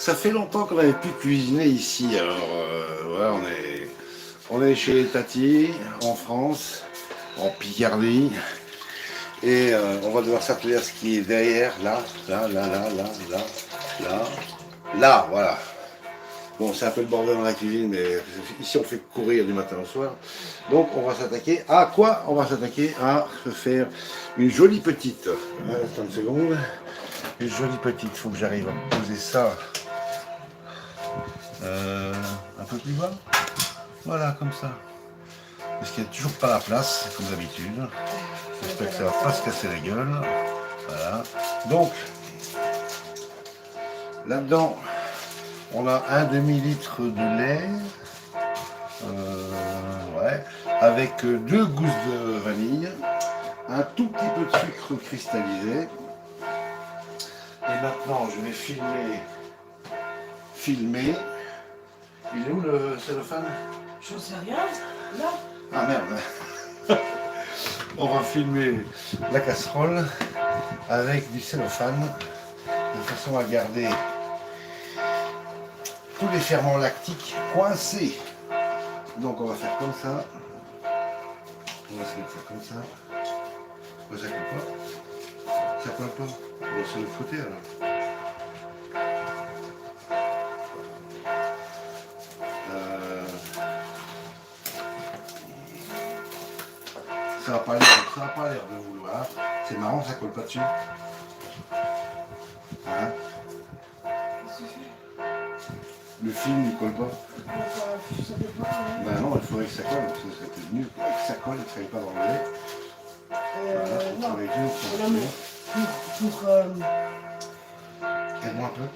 Ça fait longtemps qu'on n'avait plus cuisiné ici. Alors, voilà, on est chez Tati, en France, en Picardie. Et on va devoir s'atteler à ce qui est derrière, là, voilà. Bon, c'est un peu le bordel dans la cuisine, mais ici on fait courir du matin au soir. Donc on va s'attaquer à quoi? On va s'attaquer à se faire une jolie petite. Attends une seconde. Une jolie petite, il faut que j'arrive à poser ça un peu plus bas. Voilà, comme ça. Parce qu'il n'y a toujours pas la place, comme d'habitude. J'espère que ça va pas se casser la gueule. Voilà. Donc, là-dedans, on a un demi-litre de lait. Ouais. Avec 2 gousses de vanille. Un tout petit peu de sucre cristallisé. Et maintenant, je vais filmer. Il est où le cellophane? J'en sais rien. Là. Ah merde. On va filmer la casserole avec du cellophane de façon à garder tous les ferments lactiques coincés. Donc on va faire comme ça. On va se mettre ça comme ça. Ça colle pas. Ça colle pas. On va se le côté alors. Ça n'a pas l'air de vouloir. C'est marrant, ça colle pas dessus. Hein? Le film ne colle pas. Ça peut pas. Hein. Ben non, il faudrait que ça colle. Ça serait peut-être mieux que ça colle et que ça ne pas dans le lait. Non. Avec Pour aide-moi un peu.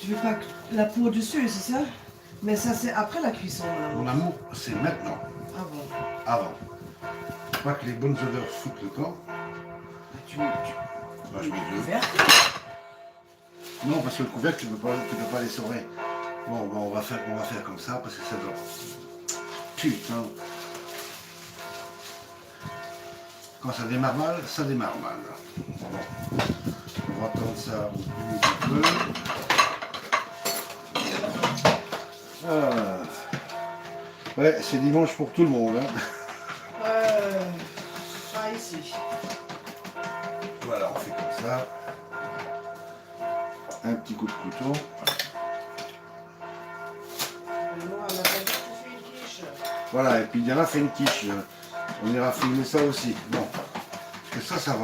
tu veux pas la peau dessus, c'est ça? Mais ça c'est après la cuisson. Mon amour, c'est maintenant. Ah bon. Avant. Pas que les bonnes odeurs foutent le camp. Tu Moi, je mets deux. couvercle. Non, parce que le couvercle, tu ne peux pas les sauver. Bon, on va faire comme ça parce que ça doit. Putain. Quand ça démarre mal, ça démarre mal. Bon. On va prendre ça au plus du feu. Ouais, c'est dimanche pour tout le monde. Hein. Pas ici. Voilà, on fait comme ça. Un petit coup de couteau. Moi, on a pas dit que tu fais une quiche. Voilà, et puis il y en a fait une quiche. On ira filmer ça aussi. Bon, parce que ça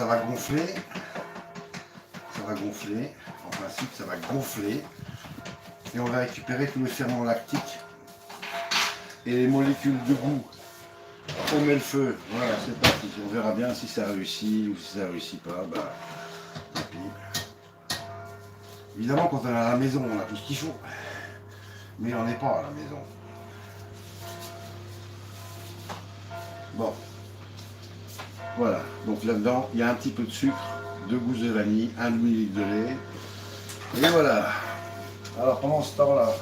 va gonfler. Ça va gonfler. En principe, ça va gonfler. Et on va récupérer tous les ferments lactiques et les molécules de goût. On met le feu. Voilà, c'est parti. On verra bien si ça réussit ou si ça réussit pas. Bah, tant pis. Évidemment, quand on est à la maison, on a tout ce qu'il faut. Mais on n'est pas à la maison. Bon. Voilà. Donc là-dedans, il y a un petit peu de sucre, 2 gousses de vanille, 1 demi-litre de lait. Et voilà. Alors pendant ce temps-là,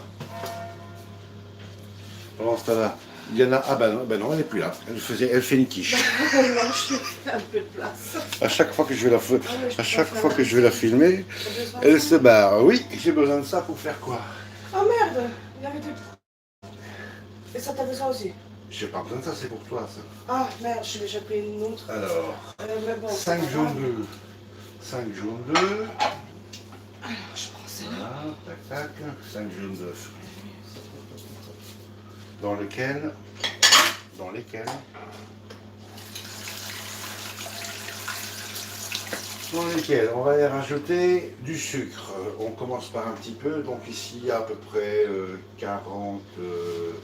il y en a. Ah ben non, elle n'est plus là. Elle fait une quiche. Non, je fais un peu de place. À chaque fois que je vais la filmer, elle se barre. Oui, j'ai besoin de ça pour faire quoi? Oh merde, il y avait des... Et ça t'as besoin aussi? J'ai pas besoin de ça, c'est pour toi ça. Ah merde, j'ai déjà pris une autre. Alors, Mais bon, 5 jaunes d'œufs. 5 jaunes d'œufs. Alors, je prends celle-là. Voilà, tac, 5 jaunes d'œufs. Dans lesquels on va y rajouter du sucre. On commence par un petit peu, donc ici il y a à peu près 40, vous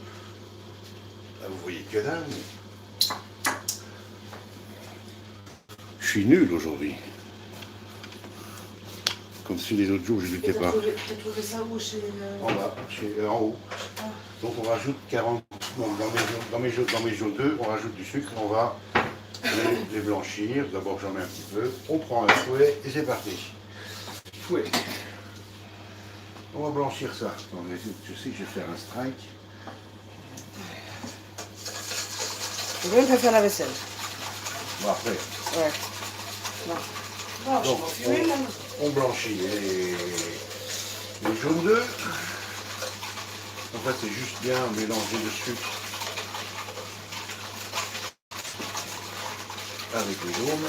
voyez que dalle. Je suis nul aujourd'hui. Comme si les autres jours je n'étais pas. T'as trouvé ça où chez... En bas, en haut. Ah. Donc on rajoute 40, donc dans mes jaunes d'œufs, on rajoute du sucre, on va les blanchir. D'abord j'en mets un petit peu, on prend un fouet et c'est parti. Fouet. On va blanchir ça. Attendez, je sais que je vais faire un strike. Je vais même pas faire la vaisselle. Bon après, Ouais. Non. Non, je Donc, vais fumer même. on blanchit les jaunes d'œufs. En fait, c'est juste bien mélanger le sucre avec les jaunes.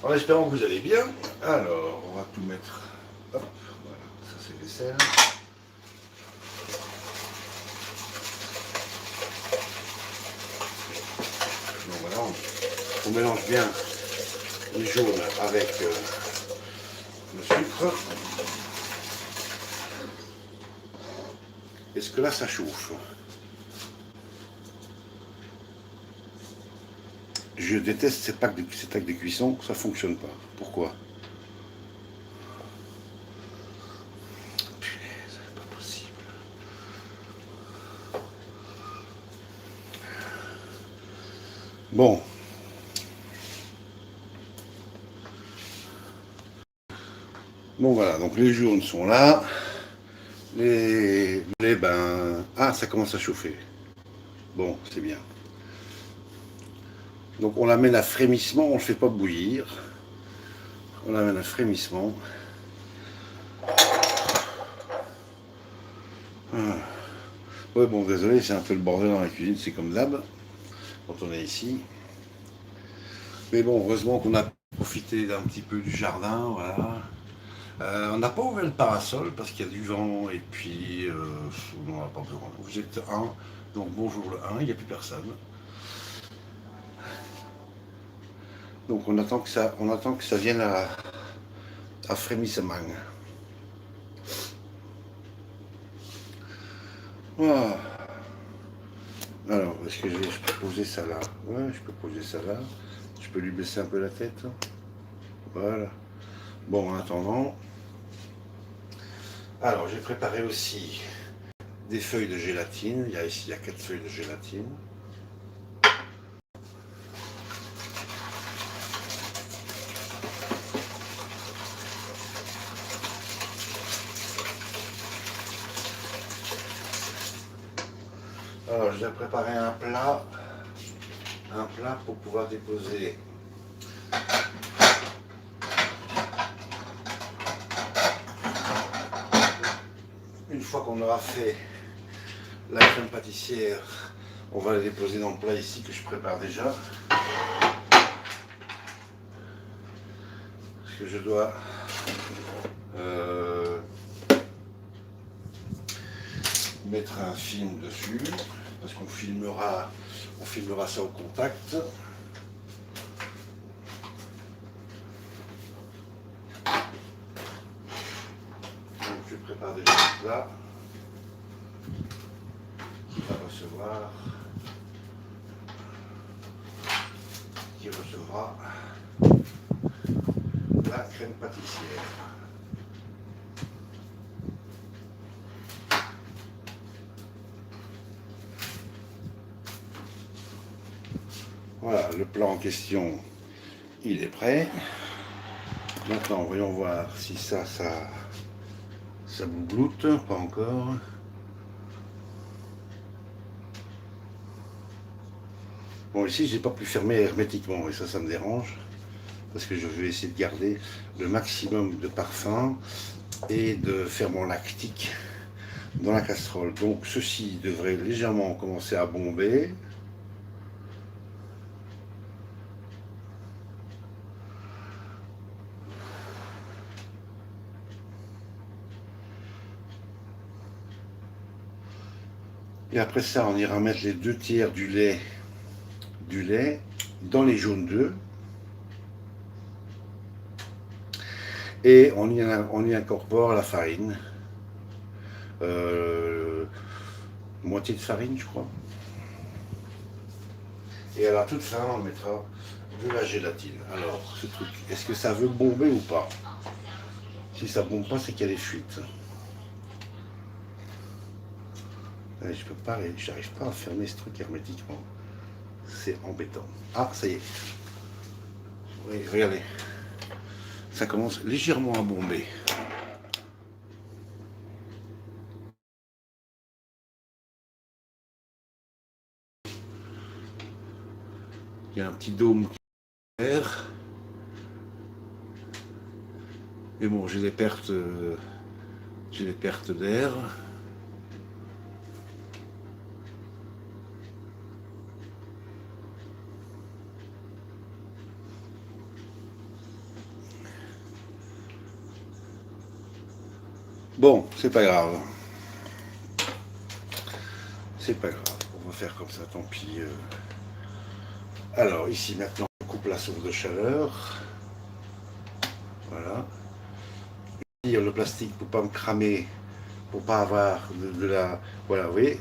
En espérant que vous allez bien. Alors, on va tout mettre. Hop, voilà, ça c'est vaisselle. Donc voilà, on mélange bien les jaunes avec le sucre. Est-ce que là ça chauffe? Je déteste ces packs de cuisson, ça fonctionne pas. Pourquoi? Punaise, c'est pas possible. Bon. Bon voilà, donc les jaunes sont là. Les ben. Ah, ça commence à chauffer. Bon, c'est bien. Donc on l'amène à frémissement, on ne le fait pas bouillir. On l'amène à frémissement. Ah. Ouais, bon, désolé, c'est un peu le bordel dans la cuisine, c'est comme d'hab, quand on est ici. Mais bon, heureusement qu'on a profité d'un petit peu du jardin, voilà. On n'a pas ouvert le parasol parce qu'il y a du vent et puis on n'a pas besoin. Vous êtes un, donc bonjour le 1, il n'y a plus personne. Donc on attend que ça vienne à frémissement. Voilà. Alors, est-ce que je peux poser ça là? Ouais, je peux poser ça là. Je peux lui baisser un peu la tête. Voilà. Bon, en attendant. Alors, j'ai préparé aussi des feuilles de gélatine. Il y a 4 feuilles de gélatine. Alors, je vais préparer un plat pour pouvoir déposer une fois qu'on aura fait la crème pâtissière, on va la déposer dans le plat ici que je prépare déjà. Parce que je dois mettre un film dessus, parce qu'on filmera ça au contact. Donc je prépare déjà le plat qui recevra la crème pâtissière. Voilà, le plat en question, il est prêt. Maintenant, voyons voir si ça bougloute, pas encore. Bon, ici, j'ai pas pu fermer hermétiquement, et ça me dérange, parce que je vais essayer de garder le maximum de parfum et de faire mon lactique dans la casserole. Donc, ceci devrait légèrement commencer à bomber. Et après ça, on ira mettre les 2 tiers du lait dans les jaunes d'œufs. Et on y incorpore la farine. Moitié de farine, je crois. Et à la toute fin, on mettra de la gélatine. Alors, ce truc, est-ce que ça veut bomber ou pas? Si ça bombe pas, c'est qu'il y a des fuites. Je peux pas, j'arrive pas à fermer ce truc hermétiquement. C'est embêtant. Ah, ça y est. Oui, regardez. Ça commence légèrement à bomber. Il y a un petit dôme vert. Mais bon, j'ai des pertes d'air. Bon, c'est pas grave. C'est pas grave. On va faire comme ça, tant pis. Alors, ici, maintenant, on coupe la source de chaleur. Voilà. Ici, le plastique pour pas me cramer, pour pas avoir de la... Voilà, vous voyez.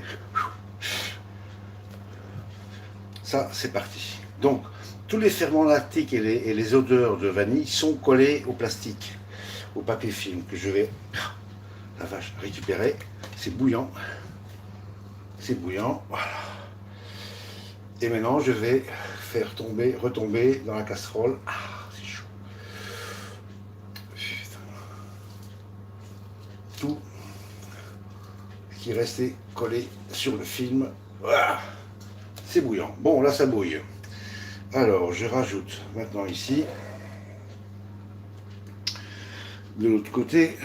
Ça, c'est parti. Donc, tous les ferments lactiques et les odeurs de vanille sont collés au plastique, au papier film, que je vais, la vache, récupérer. C'est bouillant. C'est bouillant. Voilà. Et maintenant, je vais faire retomber dans la casserole. Ah, c'est chaud. Putain. Tout ce qui est resté collé sur le film. Voilà. C'est bouillant. Bon, là, ça bouille. Alors, je rajoute maintenant ici, de l'autre côté,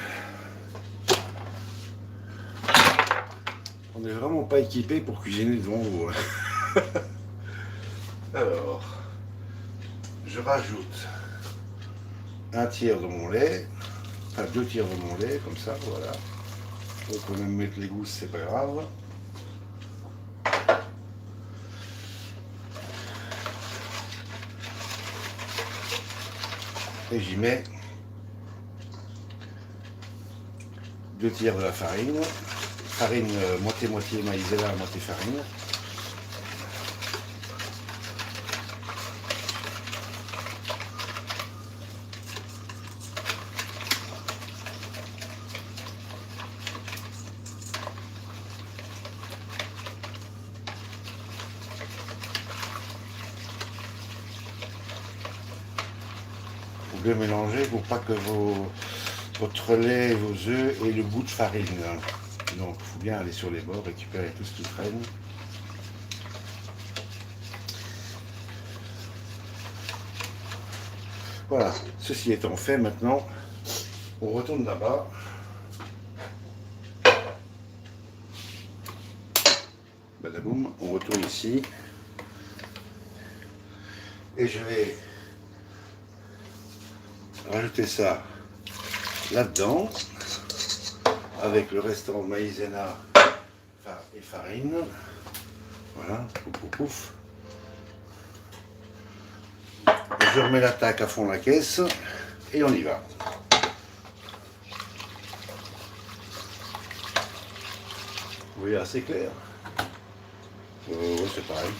on n'est vraiment pas équipé pour cuisiner devant vous. Alors, je rajoute un tiers de mon lait, enfin 2 tiers de mon lait, comme ça, voilà. On peut même mettre les gousses, c'est pas grave. Et j'y mets 2 tiers de la farine. Farine moitié-moitié maïzena, moitié farine. Vous devez mélanger pour pas que votre lait et vos œufs aient le goût de farine. Donc il faut bien aller sur les bords, récupérer tout ce qui traîne. Voilà, ceci étant fait, maintenant, on retourne là-bas. Badaboum, on retourne ici. Et je vais rajouter ça là-dedans, avec le restant de maïzena et farine. Voilà, pouf pouf pouf. Je remets l'attaque à fond la caisse et on y va. Vous voyez, assez clair. Ouais, c'est pareil.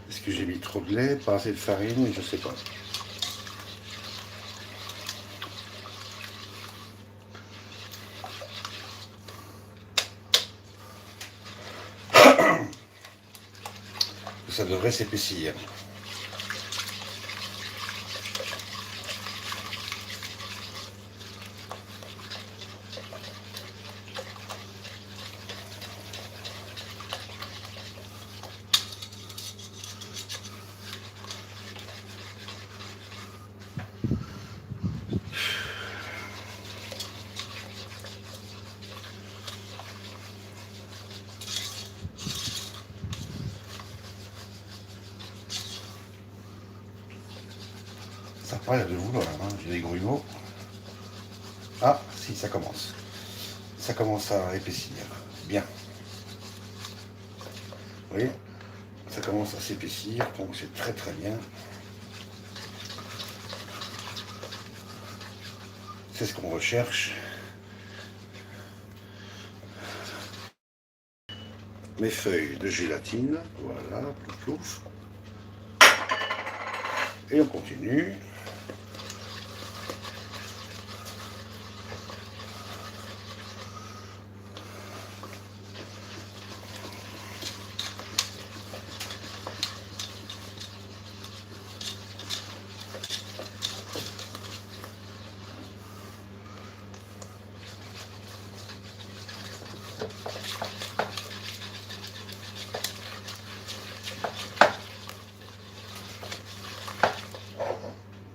Est-ce que j'ai mis trop de lait, pas assez de farine, je sais pas. Ça devrait s'épaissir. Ça n'a pas l'air de vouloir, hein. J'ai des grumeaux. Ah, si, ça commence. Ça commence à épaissir. Bien. Vous voyez, ça commence à s'épaissir, donc c'est très très bien. C'est ce qu'on recherche. mes feuilles de gélatine. Voilà, plouf, plouf. Et on continue.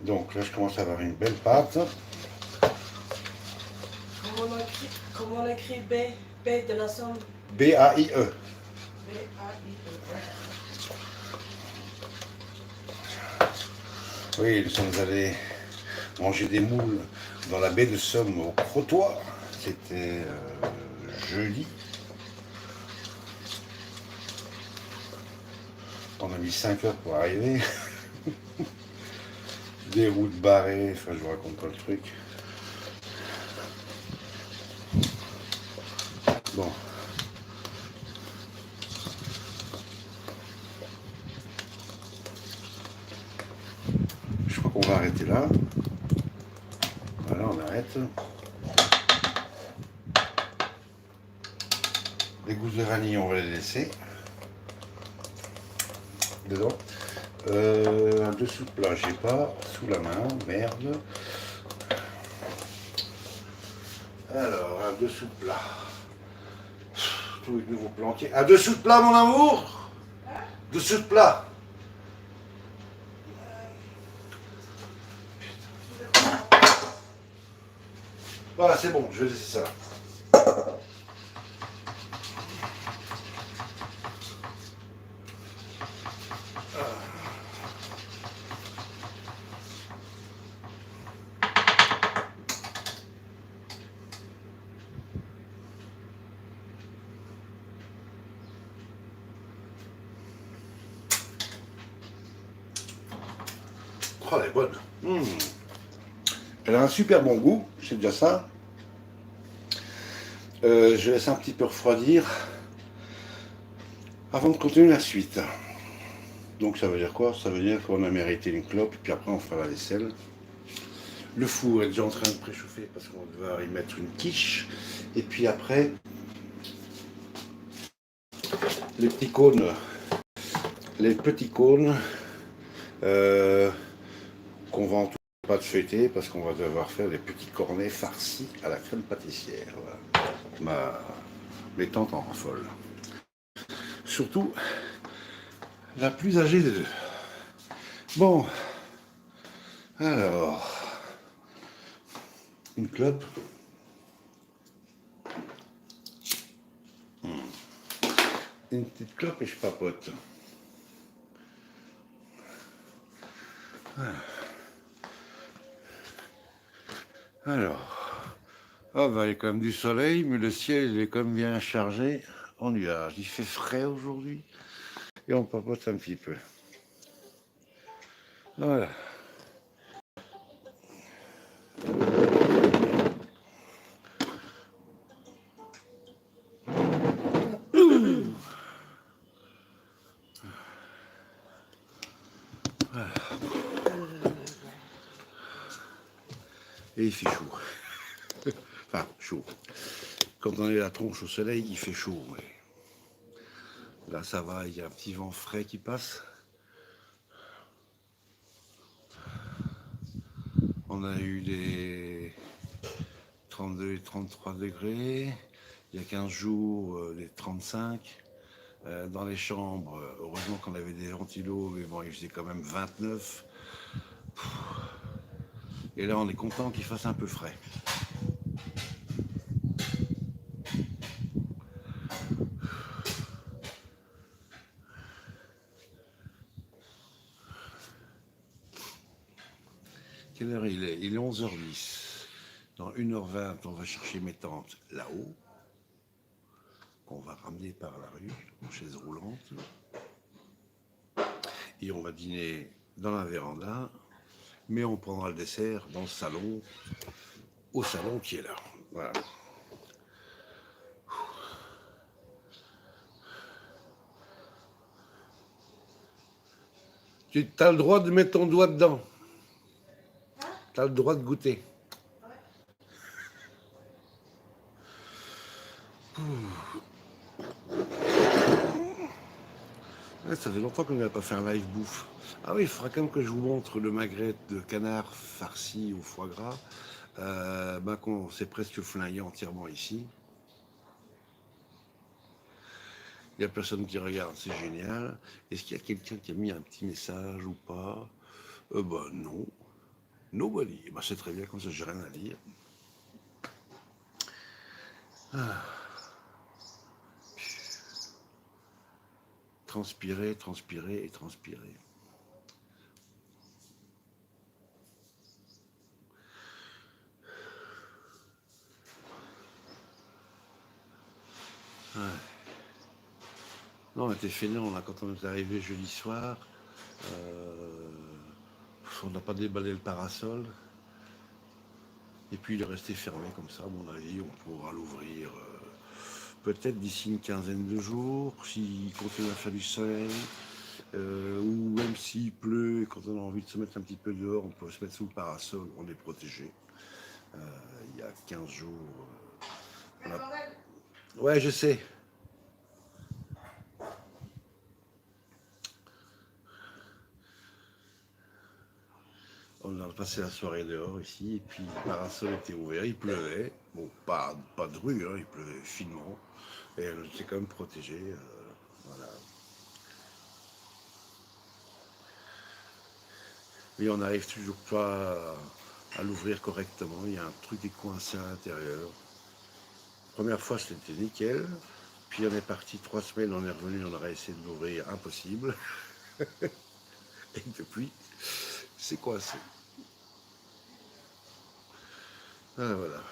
Donc là, je commence à avoir une belle pâte. Comment on écrit B? B de la somme. B-A-I-E. B-A-I-E. Oui, nous sommes allés manger des moules dans la baie de Somme au Crotoy. C'était jeudi. On a mis 5 heures pour arriver. Des routes barrées, enfin je vous raconte pas le truc. Bon. Je crois qu'on va arrêter là. Voilà, on arrête. Les gousses de vanille, on va les laisser dedans. Un dessous de plat, j'ai pas sous la main, merde. Alors, un dessous de plat. Tout est nouveau plantier. Un dessous de plat, mon amour. Dessous de plat. Voilà, c'est bon, je vais laisser ça là. Oh, elle est bonne. Elle a un super bon goût, c'est déjà ça. Je laisse un petit peu refroidir avant de continuer la suite. Donc ça veut dire quoi? Ça veut dire qu'on a mérité une clope, et puis après on fera la vaisselle. Le four est déjà en train de préchauffer parce qu'on va y mettre une quiche. Et puis après, les petits cônes, qu'on va en tout pas de feuilleter parce qu'on va devoir faire des petits cornets farcis à la crème pâtissière. Voilà. Mes tantes en raffolent. Surtout la plus âgée des deux. Bon, alors, une clope. Une petite clope et je papote. Alors, ah bah, il y a quand même du soleil, mais le ciel il est quand même bien chargé en nuages. Il fait frais aujourd'hui et on papote un petit peu. Voilà. Voilà. Et il fait chaud. Enfin, chaud. Quand on est la tronche au soleil, il fait chaud. Mais là, ça va, il y a un petit vent frais qui passe. On a eu des 32 et 33 degrés. Il y a 15 jours, des 35. Dans les chambres, heureusement qu'on avait des ventilos, mais bon, il faisait quand même 29. Et là, on est content qu'il fasse un peu frais. Quelle heure il est? Il est 11h10. Dans 1h20, on va chercher mes tantes là-haut, qu'on va ramener par la rue, en chaise roulante. Et on va dîner dans la véranda, mais on prendra le dessert dans le salon, au salon qui est là. Voilà. Tu as le droit de mettre ton doigt dedans. Hein? Tu as le droit de goûter. Ouais, ça fait longtemps qu'on n'a pas fait un live bouffe. Ah oui, il faudra quand même que je vous montre le magret de canard farci au foie gras. Qu'on s'est presque flingué entièrement ici. Il n'y a personne qui regarde, c'est génial. Est-ce qu'il y a quelqu'un qui a mis un petit message ou pas? Non. Nobody. C'est très bien, comme ça j'ai rien à lire. Transpirer, transpirer et transpirer. Ouais. Non, on était fainéants là quand on est arrivé jeudi soir. On n'a pas déballé le parasol. Et puis il est resté fermé comme ça, à mon avis. On pourra l'ouvrir peut-être d'ici une quinzaine de jours, s'il continue à faire du soleil. Ou même s'il pleut et quand on a envie de se mettre un petit peu dehors, on peut se mettre sous le parasol, on est protégé. Il y a 15 jours. Ouais, je sais. On a passé la soirée dehors ici, et puis le parasol était ouvert, il pleuvait. Bon, pas de rue, hein, il pleuvait finement. Et on était quand même protégé. Voilà. Mais on n'arrive toujours pas à l'ouvrir correctement. Il y a un truc qui est coincé à l'intérieur. Première fois, c'était nickel. Puis on est parti 3 semaines, on est revenu, on aurait essayé de l'ouvrir, impossible. Et depuis, c'est coincé. Ah, voilà.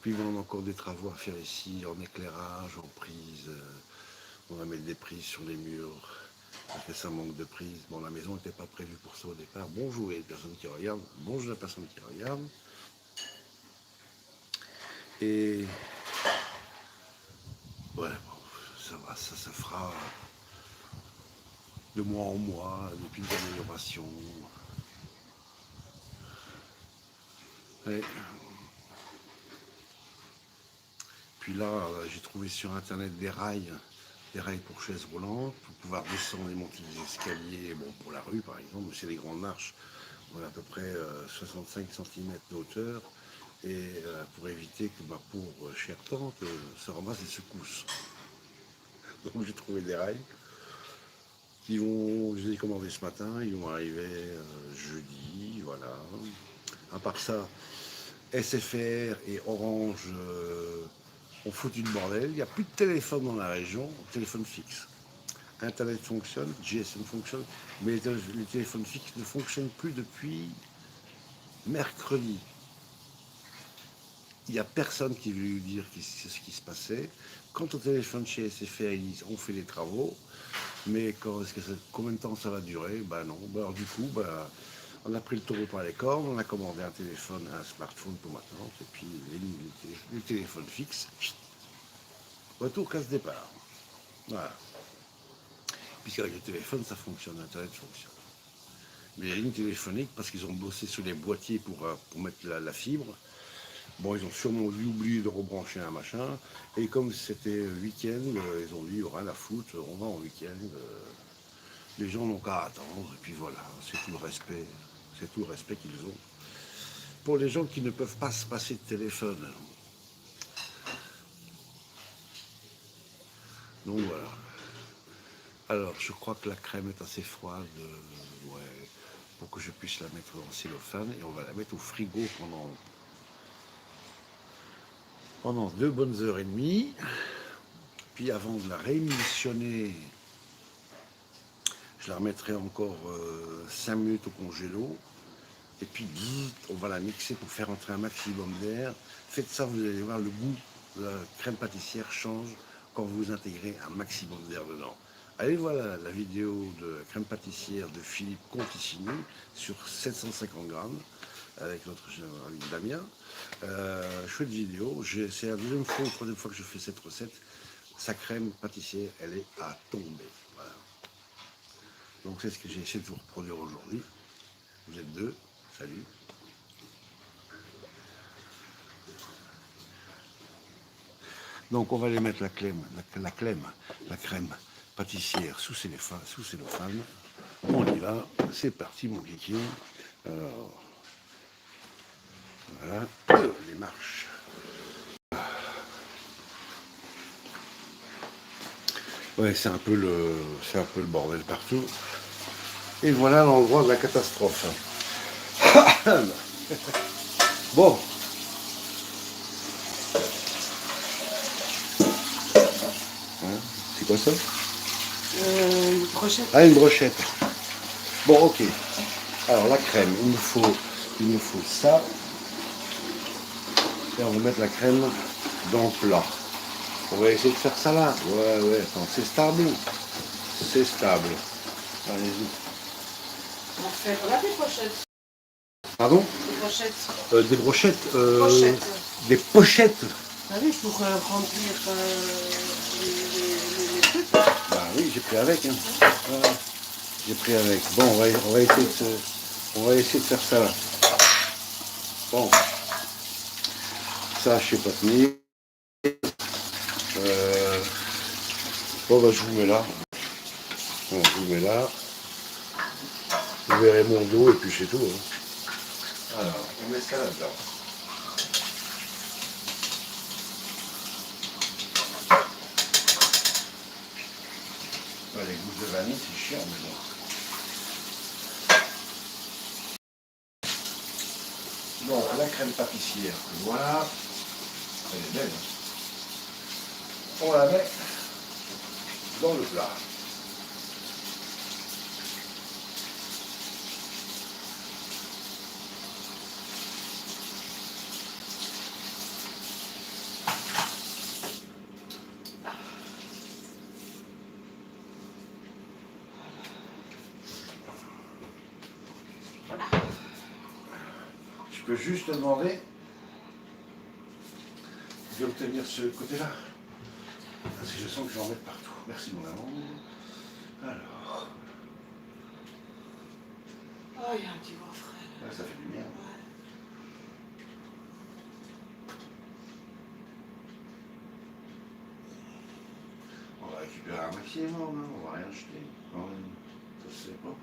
Puis on a encore des travaux à faire ici, en éclairage, en prise. On va mettre des prises sur les murs, parce que ça manque de prise. Bon, la maison n'était pas prévue pour ça au départ. Bonjour les personnes qui regardent. Bonjour les personnes qui regardent. Et ouais, bon, ça va, ça se fera de mois en mois, des petites améliorations. Ouais. Puis là, j'ai trouvé sur internet des rails pour chaises roulantes, pour pouvoir descendre et monter des escaliers, bon, pour la rue par exemple, c'est des grandes marches, on a à peu près 65 cm de hauteur, et pour éviter que ma pauvre chère tante se ramasse et se cousse. Donc j'ai trouvé des rails je les ai commandés ce matin, ils vont arriver jeudi, voilà. À part ça, SFR et Orange ont foutu le bordel. Il n'y a plus de téléphone dans la région, téléphone fixe. Internet fonctionne, GSM fonctionne, mais les téléphones fixes ne fonctionnent plus depuis mercredi. Il n'y a personne qui veut lui dire ce qui se passait. Quand au téléphone chez SFR, ils disent on fait les travaux, mais combien de temps ça va durer? Non. Alors du coup, on a pris le taureau par les cornes, on a commandé un téléphone, un smartphone pour maintenant, et puis les téléphones fixes, retour casse départ. Voilà. Puisqu'avec le téléphone, ça fonctionne, Internet fonctionne. Mais les lignes téléphoniques, parce qu'ils ont bossé sur les boîtiers pour mettre la fibre, bon, ils ont sûrement dû oublier de rebrancher un machin. Et comme c'était week-end, ils ont dit, rien à foutre, on va en week-end. Les gens n'ont qu'à attendre. Et puis voilà, c'est tout le respect. C'est tout le respect qu'ils ont. Pour les gens qui ne peuvent pas se passer de téléphone. Donc voilà. Alors, je crois que la crème est assez froide. Ouais, pour que je puisse la mettre en cellophane. Et on va la mettre au frigo pendant 2 bonnes heures et demie. Puis avant de la réémissionner, je la remettrai encore 5 minutes au congélo. Et puis on va la mixer pour faire entrer un maximum d'air. Faites ça, vous allez voir, le goût de la crème pâtissière change quand vous intégrez un maximum d'air dedans. Allez voir la vidéo de la crème pâtissière de Philippe Conticini sur 750 grammes avec notre ami Damien. Chouette vidéo. C'est la deuxième fois ou troisième fois que je fais cette recette. Sa crème pâtissière, elle est à tomber. Voilà. Donc c'est ce que j'ai essayé de vous reproduire aujourd'hui. Vous êtes deux, salut. Donc on va aller mettre la crème pâtissière sous cellophane. On y va, c'est parti mon kiki. Alors, voilà, les marches. Ouais, c'est un peu le bordel partout. Et voilà l'endroit de la catastrophe. Bon. Hein, c'est quoi ça? Une brochette. Ah, une brochette. Bon, ok. Alors la crème, il nous faut ça. Et on va mettre la crème dans le plat. On va essayer de faire ça là. Ouais, attends, c'est stable. C'est stable. Allez-y. On va faire là des brochettes. Pardon? Des brochettes. Des brochettes. Pochettes. Des pochettes. Ah oui, pour remplir les trucs. Bah oui, j'ai pris avec. Hein. Voilà. J'ai pris avec. Bon, on va essayer de faire ça là. Bon. Ça, je sais pas tenir. Bon, bah, je vous mets là. Bon, je vous mets là. Vous verrez mon dos et puis c'est tout. Hein. Alors, on met ça là-dedans. Les gousses de vanille, c'est chiant, mais bon. Donc, la crème pâtissière, voilà. Elle est belle. On la met dans le plat. Je peux juste te demander d'obtenir ce côté-là. Parce que je sens que je vais en mettre partout. Merci mon amour. Alors. Oh, il y a un petit vent frais. Là, ça fait du bien. Ouais. On va récupérer un maximum, hein. On va rien jeter. Non, ça se fait pas.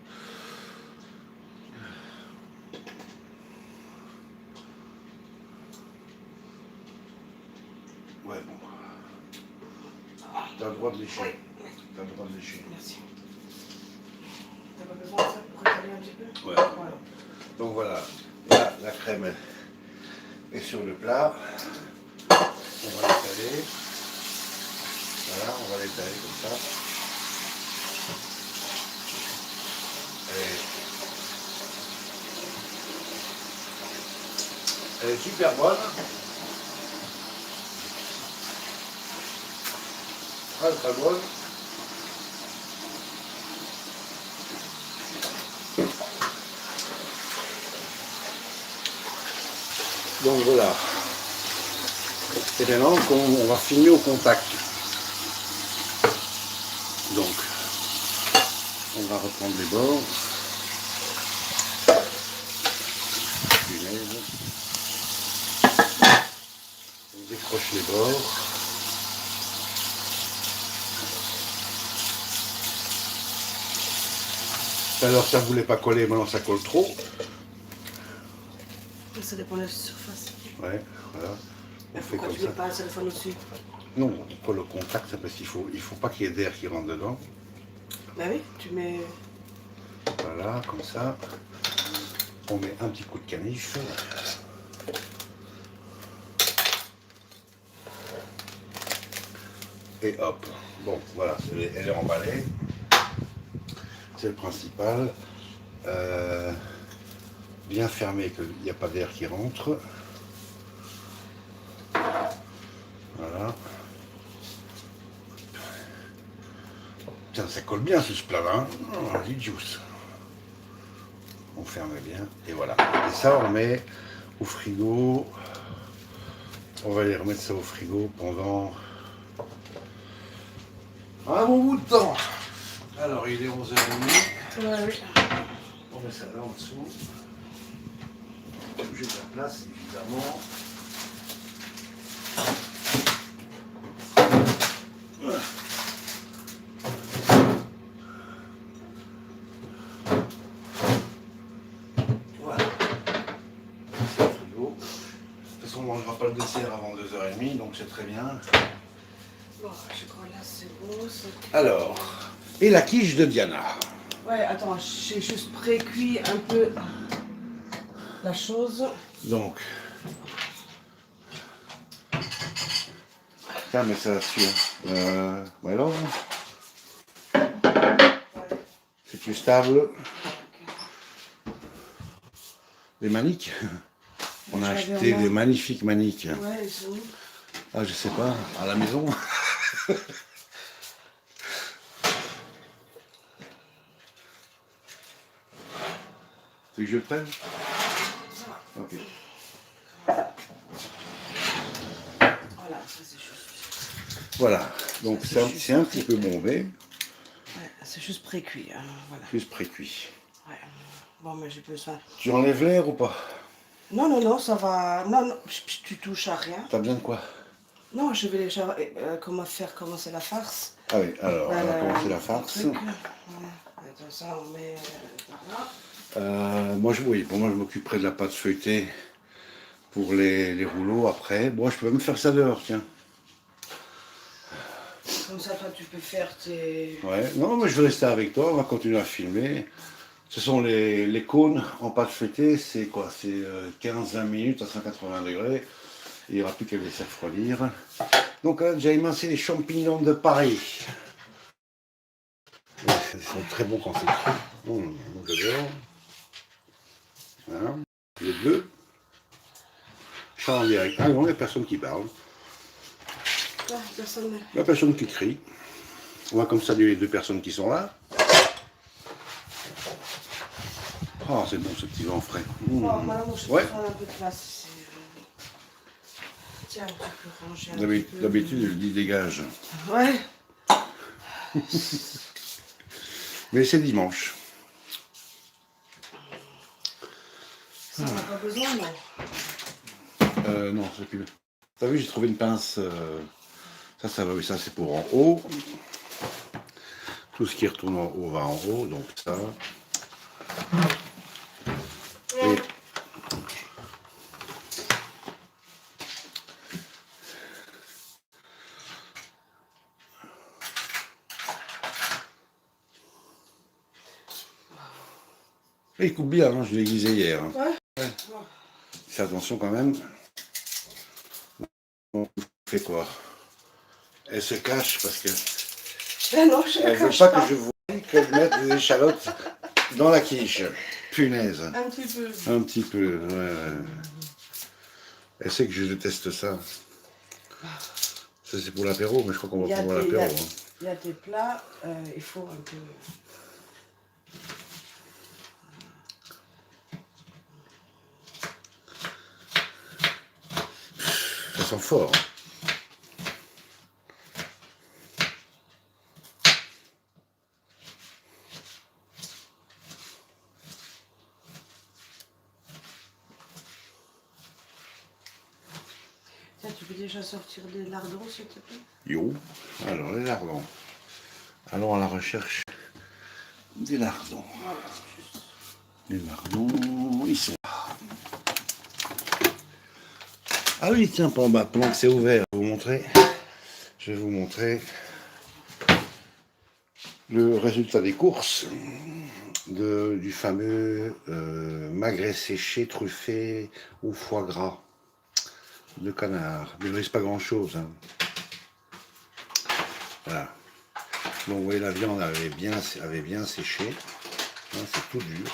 Ouais, bon. T'as le droit de lécher. Oui. T'as le droit de lécher. Merci. T'as pas besoin de ça pour étaler un petit peu? Ouais. Voilà. Donc voilà, là, la crème est sur le plat. On va l'étaler. Voilà, on va l'étaler comme ça. Elle est super bonne. Très très bonne. Donc voilà. Et maintenant, on va filmer au contact. Donc, on va reprendre les bords. Punaise. On décroche les bords. Alors ça voulait pas coller, maintenant ça colle trop. Ça dépend de la surface. Ouais, voilà. On fait Pourquoi comme tu ça. mets pas le téléphone au-dessus? Non, on colle au contact, c'est parce qu'il faut pas qu'il y ait d'air qui rentre dedans. Bah oui, tu mets... Voilà, comme ça. On met un petit coup de canif. Et hop. Bon, voilà, elle est emballée. C'est le principal. Bien fermé, qu'il n'y a pas d'air qui rentre. Voilà. Putain, ça colle bien ce plat là. Oh, du juice. On ferme bien. Et voilà. Et ça, on met au frigo. On va aller remettre ça au frigo pendant un bon bout de temps. Alors, il est 11h30. Ouais, oui. On met ça là en dessous. J'ai de la place, évidemment. Voilà. Voilà. C'est le frigo. De toute façon, on ne mangera pas le dessert avant 2h30, donc c'est très bien. Bon, je crois là c'est bon. Alors, et la quiche de Diana. Ouais, attends, j'ai juste pré-cuit un peu la chose. Donc, tiens, mais ça sur. Voilà. C'est plus stable. Les maniques. On a acheté des magnifiques maniques. Ouais, ils sont où? Ah, je sais pas, à la maison. Tu veux que je le prenne? Ok. Voilà, ça c'est juste. Voilà, donc c'est un petit peu bombé. Ouais, c'est juste pré-cuit. Hein, voilà. Juste pré-cuit. Ouais. Bon, mais j'ai besoin. Tu enlèves l'air ou pas? Non, non, non, ça va. Non, non, tu touches à rien. T'as besoin de quoi? Non, je vais déjà faire commencer la farce. Ah oui, alors, on va commencer la farce. Voilà. Attends, ça, on met par là. Moi, oui, pour moi, je m'occuperai de la pâte feuilletée pour les rouleaux après. Bon, je peux même faire ça dehors, tiens. Comme ça, toi, tu peux faire tes... Ouais, non, mais je vais rester avec toi, on va continuer à filmer. Ce sont les cônes en pâte feuilletée, c'est quoi? C'est 15-20 minutes à 180 degrés. Il n'y aura plus qu'à les faire refroidir. Donc là, j'ai émincé les champignons de Paris. Ils sont très bons quand c'est cru. J'adore. Voilà. Les deux. Chant en direct. Ah non, il n'y a personne qui parle. Ah, personne... Il n'y a personne qui crie. On va comme saluer les deux personnes qui sont là. Oh, c'est bon ce petit vent frais. Bon, madame, je Ouais. peux prendre un peu de place ici. Tiens, tu peux ranger un peu. D'habitude, je dis dégage. Ouais. Mais c'est dimanche. Ça, on n'a pas besoin, non? Non, c'est plus. T'as vu, j'ai trouvé une pince. Ça va, oui, ça c'est pour en haut. Tout ce qui retourne en haut va en haut, donc ça. Et il coupe bien, hein, je l'ai aiguisé hier. Hein. Ouais. Fais attention quand même. On fait quoi? Elle se cache parce que Ben non, je elle ne veut cache pas pas. que je voie qu'elle mette des échalotes dans la quiche. Punaise. Un petit peu. Un petit peu, ouais. Elle sait que je déteste ça. Ça c'est pour l'apéro, mais je crois qu'on va prendre l'apéro. Hein. Il y a des plats, il faut un peu... Ça sent fort. Tiens, tu peux déjà sortir des lardons, s'il te plaît? Yo. Alors les lardons. Allons à la recherche des lardons. Voilà, juste. Les lardons, ils sont là. Ah oui, tiens, pendant que c'est ouvert, je vais vous montrer le résultat des courses du fameux magret séché, truffé ou foie gras de canard. Mais il ne reste pas grand chose. Hein. Voilà. Donc vous voyez, la viande avait bien séché. Hein, c'est tout dur.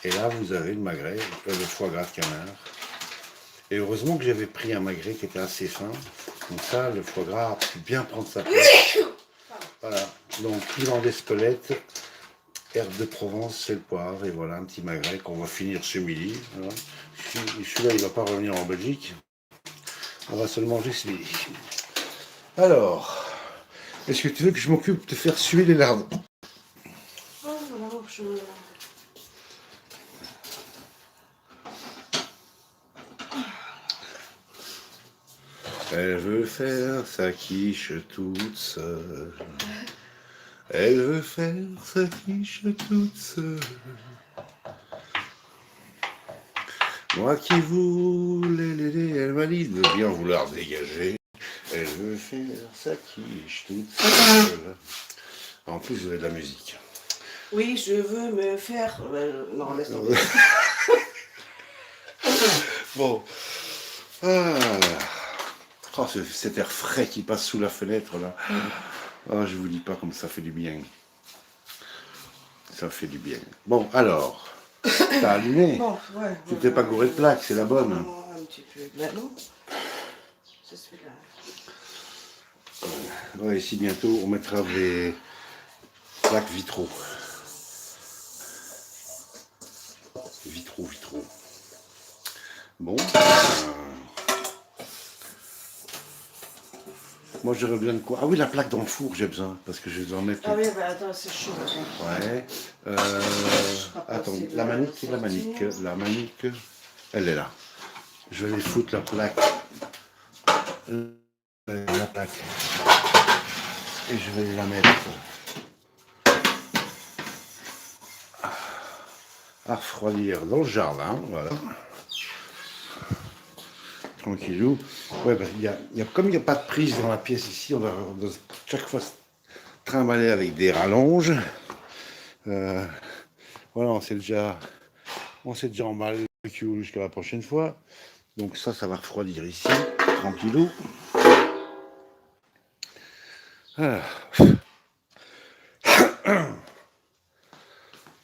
Et là, vous avez le magret, le foie gras de canard. Et heureusement que j'avais pris un magret qui était assez fin. Comme ça, le foie gras a pu bien prendre sa place. Voilà. Donc, piment d'Espelette, herbe de Provence, sel, poivre. Et voilà, un petit magret qu'on va finir ce midi. Voilà. Celui-là, il ne va pas revenir en Belgique. On va se le manger ce midi. Alors, est-ce que tu veux que je m'occupe de faire suer les lardons? Oh, voilà, je quiche. Elle veut faire sa quiche toute seule. Elle veut faire sa quiche toute seule. Moi qui voulais l'aider, elle m'a dit de bien vouloir dégager. Elle veut faire sa quiche toute seule. En plus, je veux de la musique. Oui, je veux me faire... non, laisse tomber. Bon. Ah. Oh, cet air frais qui passe sous la fenêtre là. Oh, je vous dis pas comme ça fait du bien. Ça fait du bien. Bon, alors, t'as allumé. Bon, ouais. Tu t'es pas gouré de plaques, c'est la bonne. Un petit peu. Ben non. C'est celui-là. Ouais, ici bientôt on mettra des plaques vitraux. Vitraux. Bon. Moi j'aurais besoin de quoi? Ah oui, la plaque dans le four j'ai besoin, parce que je vais en mettre. Ah oui, ben attends, c'est chaud. Ouais. Attends, la manique, elle est là. Je vais aller foutre la plaque. La plaque. Et je vais la mettre à refroidir dans le jardin, voilà. Tranquillou. Ouais, bah, comme il n'y a pas de prise dans la pièce ici, on va chaque fois se trimballer avec des rallonges. Voilà, on s'est déjà emballé le barbecue jusqu'à la prochaine fois. Donc ça va refroidir ici, tranquillou. Ah.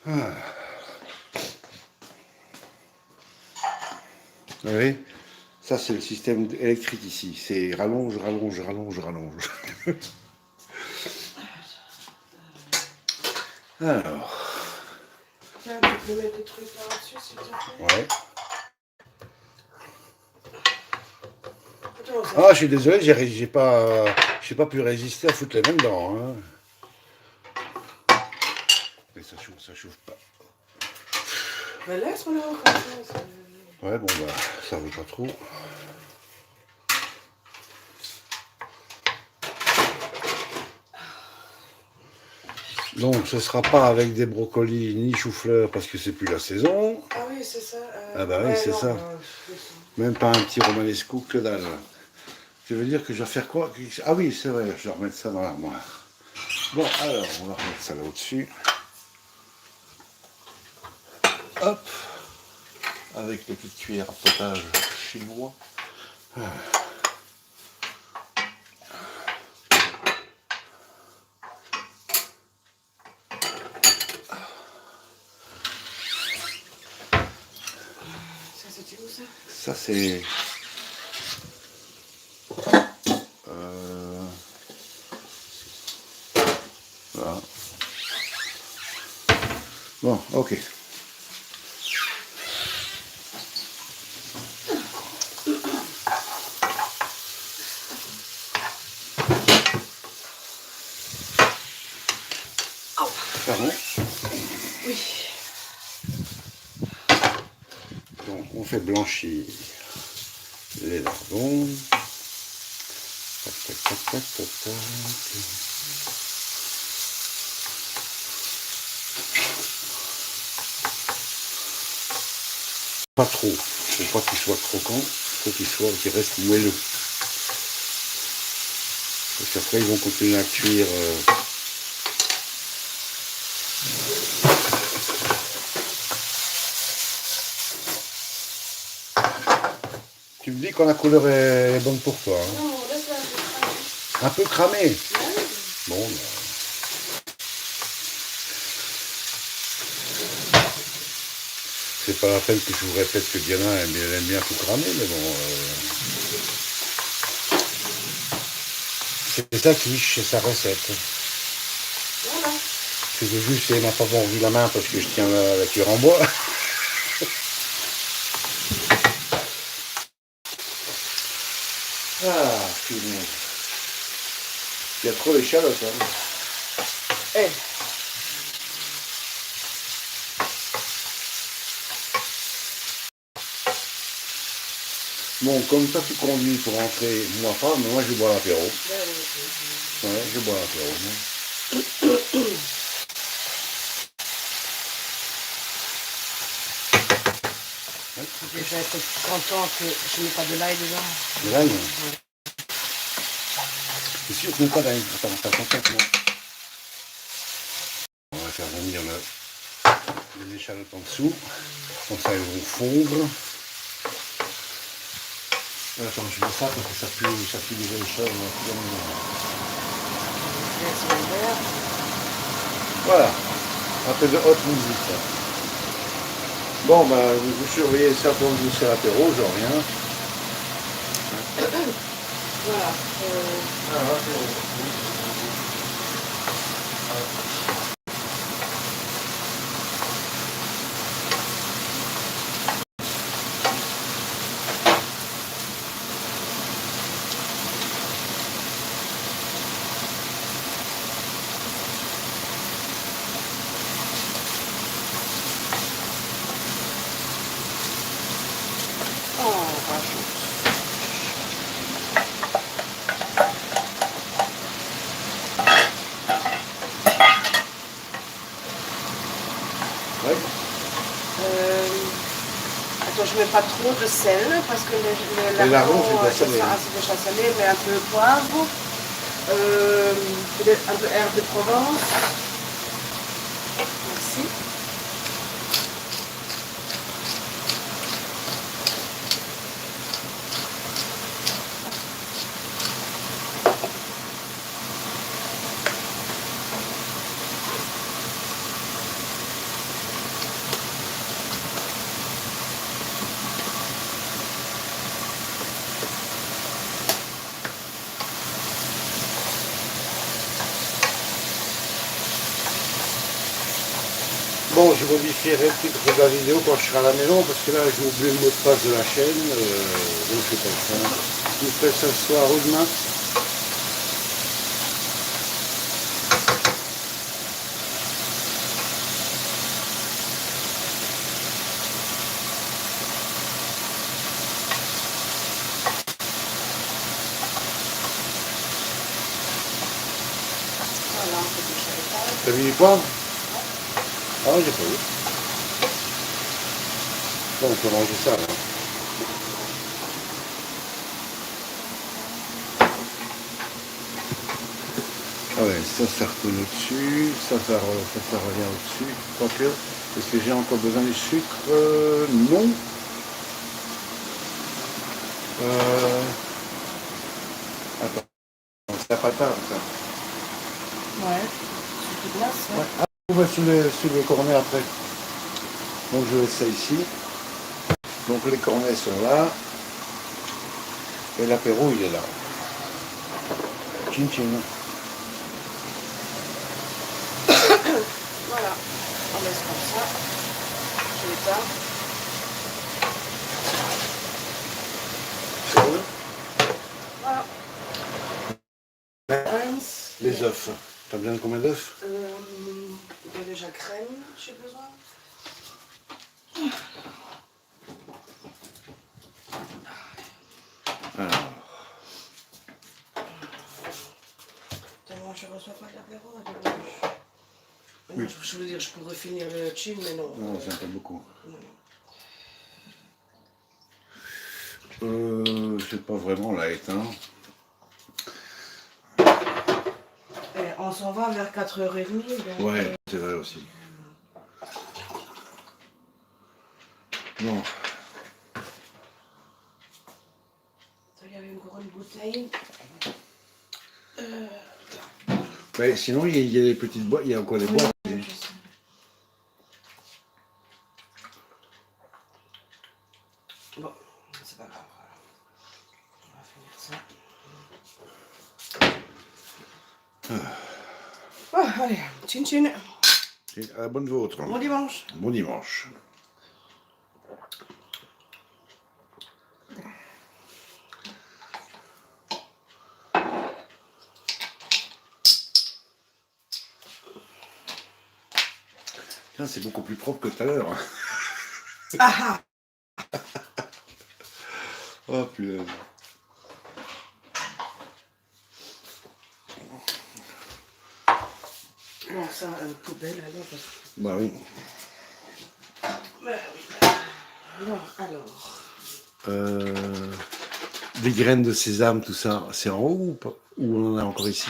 Ah. Vous voyez, ça c'est le système électrique ici. C'est rallonge. Alors. Tiens, tu peux mettre des trucs là-dessus, s'il te plaît. Ouais. Attends, ça... Ah, je suis désolé, j'ai pas pu résister à foutre les mains dedans. Hein. Mais ça chauffe pas. Ben laisse-moi là comme ça. Ouais, bon bah, ça veut pas trop. Donc ce sera pas avec des brocolis ni chou-fleur parce que c'est plus la saison. Ah oui, c'est ça. Ah bah oui, ouais, c'est non, ça. Même pas un petit romanesco que dalle. Tu veux dire que je vais faire quoi? Ah oui, c'est vrai, je vais remettre ça dans l'armoire. Bon, alors, on va remettre ça là au-dessus. Hop. Avec les petites cuillères à potage chinois. Ça, c'était où ça? Ça, c'est... Voilà. Bon, ok. Pardon. Oui. Donc, on fait blanchir les lardons. Tac, tac, tac, tac, tac, tac. Pas trop. Faut pas qu'il soit croquant. Faut qu'il reste moelleux. Parce qu'après, ils vont continuer à cuire. Tu me dis quand la couleur est bonne pour toi. Hein. Non, laisse-la. Un peu cramé. Ouais. Bon, ben. C'est pas la peine que je vous répète que Diana elle aime bien tout cramer, mais bon. C'est ça qui c'est sa recette. Voilà. C'est juste, elle m'a pas mordu la main parce que je tiens la cuillère en bois. Ah, punaise. Il y a trop d'échalotes, hein. Eh. Bon, comme ça tu conduis pour rentrer, moi pas, mais moi je bois l'apéro. Ouais, je bois l'apéro. Déjà être content que je n'ai pas de l'ail dedans. De l'ail? C'est sûr que je n'ai pas d'ail. Attends. On va faire venir les échalotes en dessous. Comme ça, elles vont fondre. Attends, je mets ça parce que ça pue déjà les choses. Voilà. Un peu de haute musique. Bon, bah, vous surveillez ça pour vous c'est l'apéro, je reviens. Voilà. Oh, rajoute. Ouais. Attends, je mets pas trop de sel parce que Les lardons, c'est ça déjà salé. c'est déjà salé, mais un peu de poivre, peut-être un peu herbe de Provence. Merci. Bon, je modifierai un petit peu la vidéo quand je serai à la maison parce que là j'ai oublié le mot de passe de la chaîne, donc je fais ça. Je fais ça ce soir ou demain. Voilà, on fait déjà les pâtes. T'as mis du poivre? Ah, j'ai pas vu. Bon, on peut manger ça là. Ah ouais, ça retourne au-dessus, ça revient au-dessus. Quoique, est-ce que j'ai encore besoin du sucre? Non. Attends, c'est la patate ça. Ouais. Sucre de glace, ouais. Ouais. Ah, on va sur les cornets après. Donc je laisse ça ici. Donc les cornets sont là. Et l'apéro il est là. Chin chin. Voilà. On laisse comme ça. Je l'éteins. C'est bon? Voilà. Les œufs. T'as besoin de combien d'œufs? Il y a déjà crème, j'ai besoin. Alors. Tellement je ne reçois pas de l'apéro à dimanche. Oui. Je veux dire, je pourrais finir le chin, mais non. Non, c'est un peu beaucoup. C'est pas vraiment light, hein. Et on s'en va vers 4h30. Donc Ouais, c'est vrai aussi. Bon. il y avait une grande bouteille. Mais sinon, il y a des petites boîtes, il y a encore des boîtes. Je sais. Bon, c'est pas grave. On va finir ça. Ah, allez, chin chin. Et à la bonne vôtre. Bon dimanche. Bon dimanche. Tiens, c'est beaucoup plus propre que tout à l'heure. Ah ah. Oh punaise. Bon, ça, poubelle alors. Bah oui. Ben oui. Bon, alors. Des graines de sésame, tout ça, c'est en haut ou pas? Ou on en a encore ici?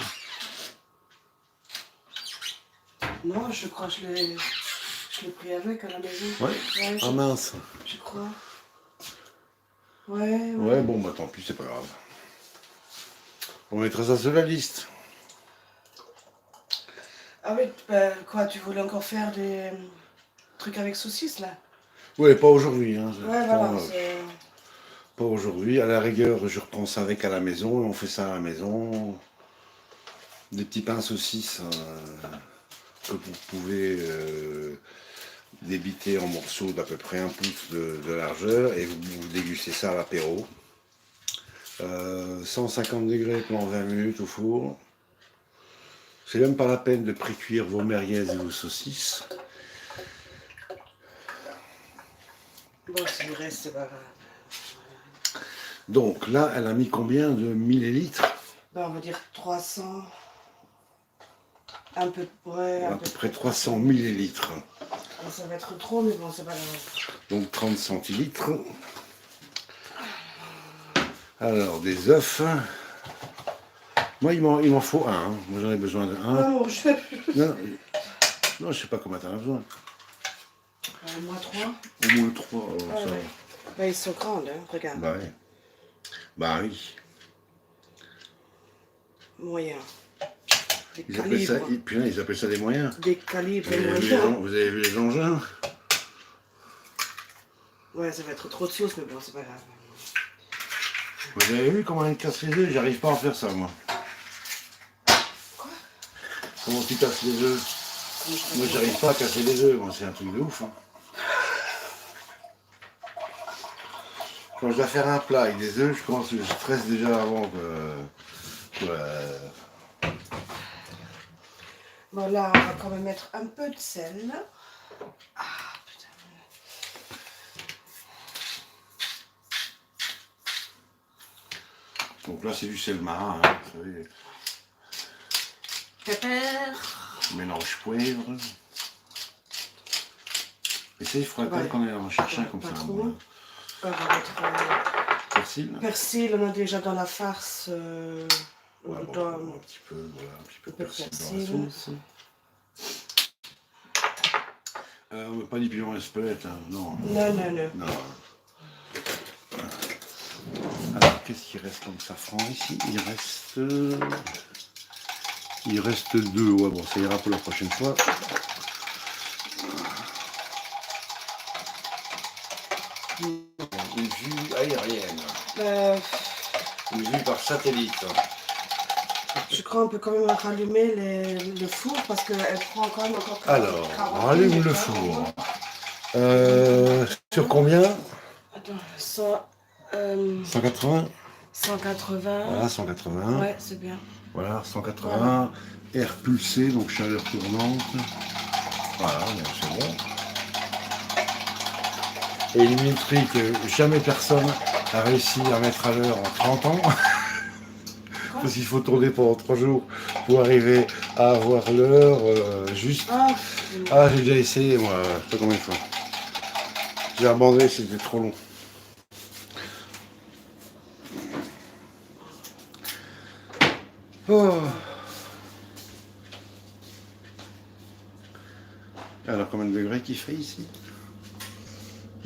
Non, je crois que je l'ai pris avec à la maison. Ouais. Ouais, Ah mince. je crois. Ouais. Ouais, bon, bah tant pis, c'est pas grave. On mettra ça sur la liste. Ah oui, ben, quoi, tu voulais encore faire des trucs avec saucisses là? Ouais, pas aujourd'hui. Hein. Ouais, Pas, voilà. pas aujourd'hui. À la rigueur, je reprends ça avec à la maison et on fait ça à la maison. Des petits pains saucisses que vous pouvez débiter en morceaux d'à peu près 1 pouce de largeur et vous dégustez ça à l'apéro. 150 degrés pendant 20 minutes au four. C'est même pas la peine de pré-cuire vos merguez et vos saucisses. Bon, s'il reste, c'est pas grave. Donc là, elle a mis combien de millilitres? Ben, on va dire 300. Un peu, ouais, À peu près 300 millilitres. Ça va être trop, mais bon, c'est pas grave. Donc 30 centilitres. Alors, des œufs. Moi, il m'en faut un. Hein. Moi, j'en ai besoin de un. Non, Non, je sais pas combien t'en as besoin. moi 3. Au moins 3. Ah, ouais. Ben, ils sont grandes, hein, regarde. Bah oui. Bah oui. Moyen. Des Ils appellent, ça, calibres. ils appellent ça des moyens. Des calibres Vous avez, moyens. vous avez vu les engins? Ouais, ça va être trop de sauce, mais bon, c'est pas grave. Vous avez vu comment ils cassent les œufs? J'arrive pas à faire ça, moi. Quoi? Comment tu casses les œufs? Moi, j'arrive pas à casser les œufs. Moi, c'est un truc de ouf. Hein. Quand je dois faire un plat avec des œufs, je stresse déjà avant que Bon, là, on va quand même mettre un peu de sel. Ah, putain. Donc là, c'est du sel marin, hein, vous savez. Pépère. Mélange poivre. Et ça, il faudrait quand même qu'on en cherche un comme Pas ça. trop. On va mettre Persil. persil, on a déjà dans la farce. Ouais, on bon, doit- un petit peu, voilà, un petit peu de peu de persil dans persil. la sauce. On met pas du piment espelette, hein, non. Non. Non. Alors, qu'est-ce qui reste comme safran ici? Il reste 2. Ouais, bon, ça ira pour la prochaine fois. Une vue aérienne. Une vue par satellite. Je crois qu'on peut quand même rallumer le four parce qu'elle prend quand même encore. Alors, 40 on allume minutes, le hein. four. Sur combien? Attends, 180. 180. Voilà, 180. Ouais, c'est bien. Voilà, 180. Air pulsé, donc chaleur tournante. Voilà, donc c'est bon. Et une minuterie que jamais personne a réussi à mettre à l'heure en 30 ans. Parce qu'il faut tourner pendant 3 jours pour arriver à avoir l'heure juste. Ah, j'ai déjà essayé, moi, je sais pas combien de fois. J'ai abandonné, c'était trop long. Oh. Alors, combien de degrés qu'il fait ici?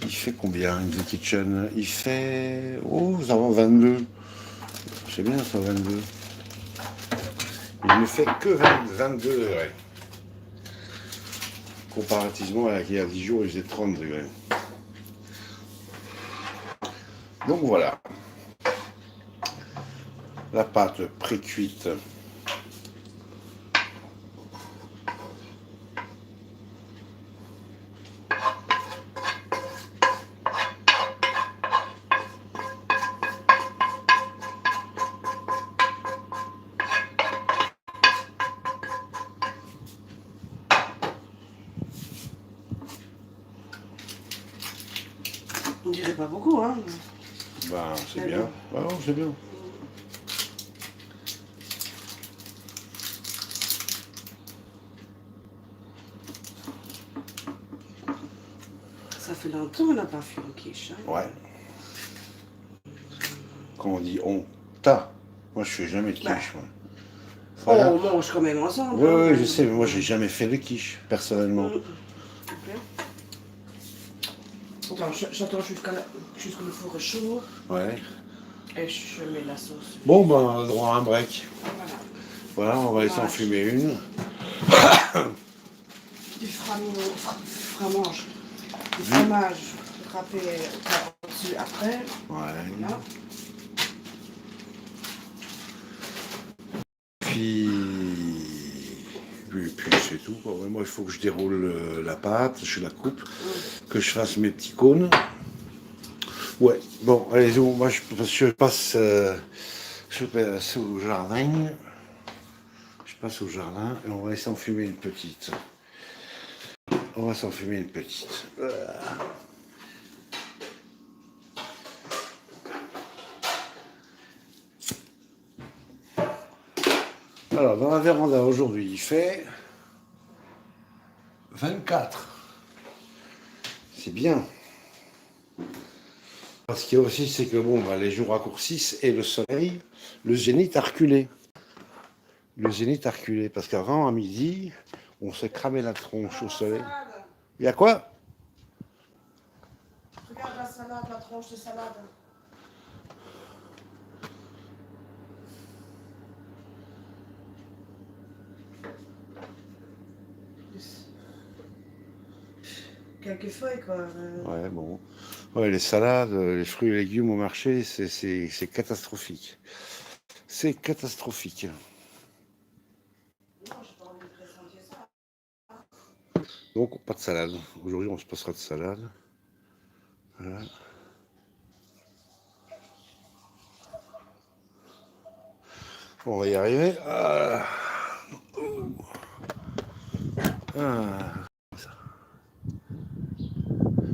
Il fait combien, une The Kitchen? Il fait... Oh, ça va, 22. C'est bien, ça, 22. Il ne fait que 22 degrés. Comparativement à il y a 10 jours, il faisait 30 degrés. Donc voilà. La pâte pré-cuite. On dirait pas beaucoup, hein. Ben, c'est Mais bien. bon. Ah non, c'est bien. Ça fait longtemps qu'on n'a pas fait une quiche. Hein. Ouais. Quand on dit on, t'as. Moi, je fais jamais de Bah, quiche, moi. oh, Voilà. on mange quand même ensemble. Oui, Hein, oui, ben, je sais, mais moi, j'ai jamais fait de quiche, personnellement. Ok. Attends, j'attends jusqu'à le four est chaud Ouais. et je mets la sauce. Bon, ben, on a droit à un break. Voilà. Voilà, on va essayer d'en fumer une. Du fromage. Du fromage râpé par-dessus après. Ouais. Là. Puis c'est tout, quoi. Ouais, moi, il faut que je déroule la pâte, je la coupe, que je fasse mes petits cônes. Ouais, bon, allez, moi, je passe au jardin. Je passe au jardin et on va essayer d'en fumer une petite. On va s'en fumer une petite. Alors, dans la véranda, aujourd'hui, il fait 24. C'est bien. Ce qu'il y a aussi, c'est que bon, bah, les jours raccourcissent et le soleil, le zénith a reculé. Le zénith a reculé parce qu'avant, à midi, on s'est cramé la tronche au soleil. Il y a quoi? Regarde la salade, la tranche de salade. Quelques feuilles, quoi. Ouais, bon. Ouais, les salades, les fruits et légumes au marché, c'est catastrophique. C'est catastrophique. Non, j'ai pas envie de présenter ça. Donc, pas de salade. Aujourd'hui, on se passera de salade. Voilà. On va y arriver. Ah. Ah.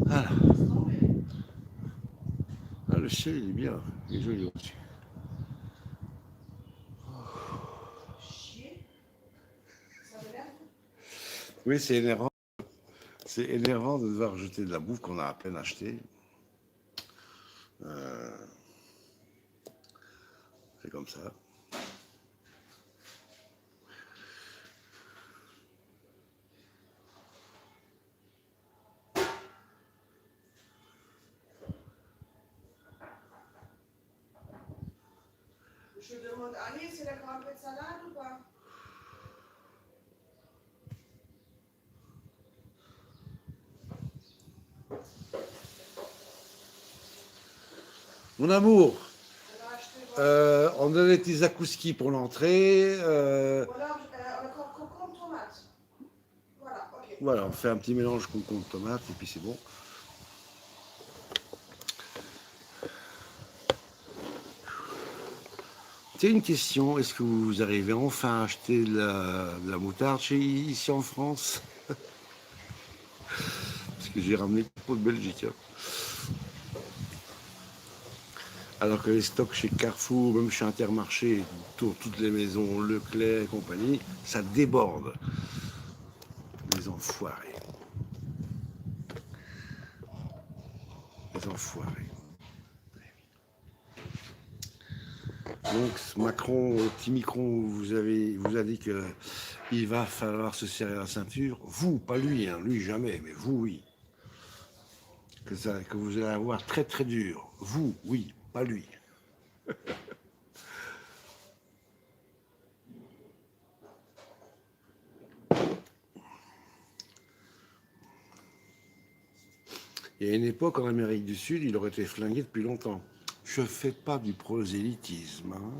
Voilà. Ah, le ciel, il est bien. Il est joli aussi. Chier. Ça m'énerve. Oui, c'est énervant. C'est énervant de devoir jeter de la bouffe qu'on a à peine achetée. C'est comme ça. Je demande à Alice, elle a encore un peu de salade ou pas? Mon amour, Elle a acheté quoi? on donne des petits zakouski pour l'entrée. Voilà, encore concombre, tomate. Voilà, ok. Voilà, on fait un petit mélange concombre tomate et puis c'est bon. C'est une question, est-ce que vous arrivez enfin à acheter de la moutarde ici en France? Parce que j'ai ramené pour de Belgique. Hein. Alors que les stocks chez Carrefour, même chez Intermarché, toutes les maisons, Leclerc et compagnie, ça déborde. Les enfoirés. Les enfoirés. Donc Macron, petit Micron, vous a dit qu'il va falloir se serrer la ceinture. Vous, pas lui, hein, lui jamais, mais vous oui. Que vous allez avoir très très dur. Vous, oui, pas lui. Il y a une époque en Amérique du Sud, il aurait été flingué depuis longtemps. Je ne fais pas du prosélytisme. Hein.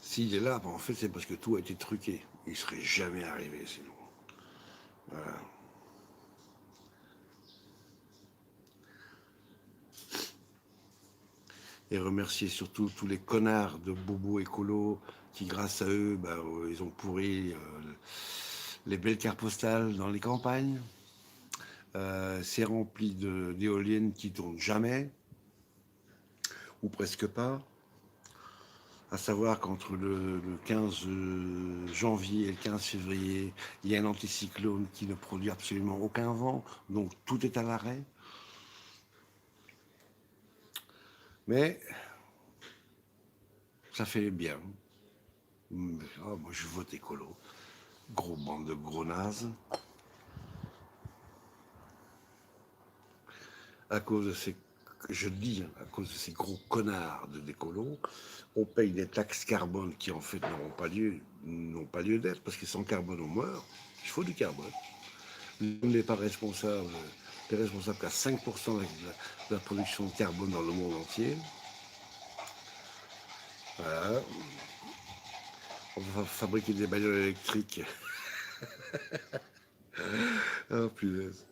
S'il est là, ben, en fait, c'est parce que tout a été truqué. Il ne serait jamais arrivé sinon. Voilà. et remercier surtout tous les connards de bobos écolos qui, grâce à eux, ils ont pourri les belles cartes postales dans les campagnes. C'est rempli d'éoliennes qui tournent jamais, ou presque pas. À savoir qu'entre le 15 janvier et le 15 février, il y a un anticyclone qui ne produit absolument aucun vent, donc tout est à l'arrêt. Mais ça fait bien. Oh, moi, je vote écolo. Gros bande de gros nazes. À cause de ces, je dis, à cause de ces gros connards de d'écolos, on paye des taxes carbone qui en fait n'ont pas lieu d'être, parce que sans carbone on meurt. Il faut du carbone. On n'est pas responsable, t'es responsable qu'à 5% de la production de carbone dans le monde entier. Voilà. On va fabriquer des bagnoles électriques. Oh punaise.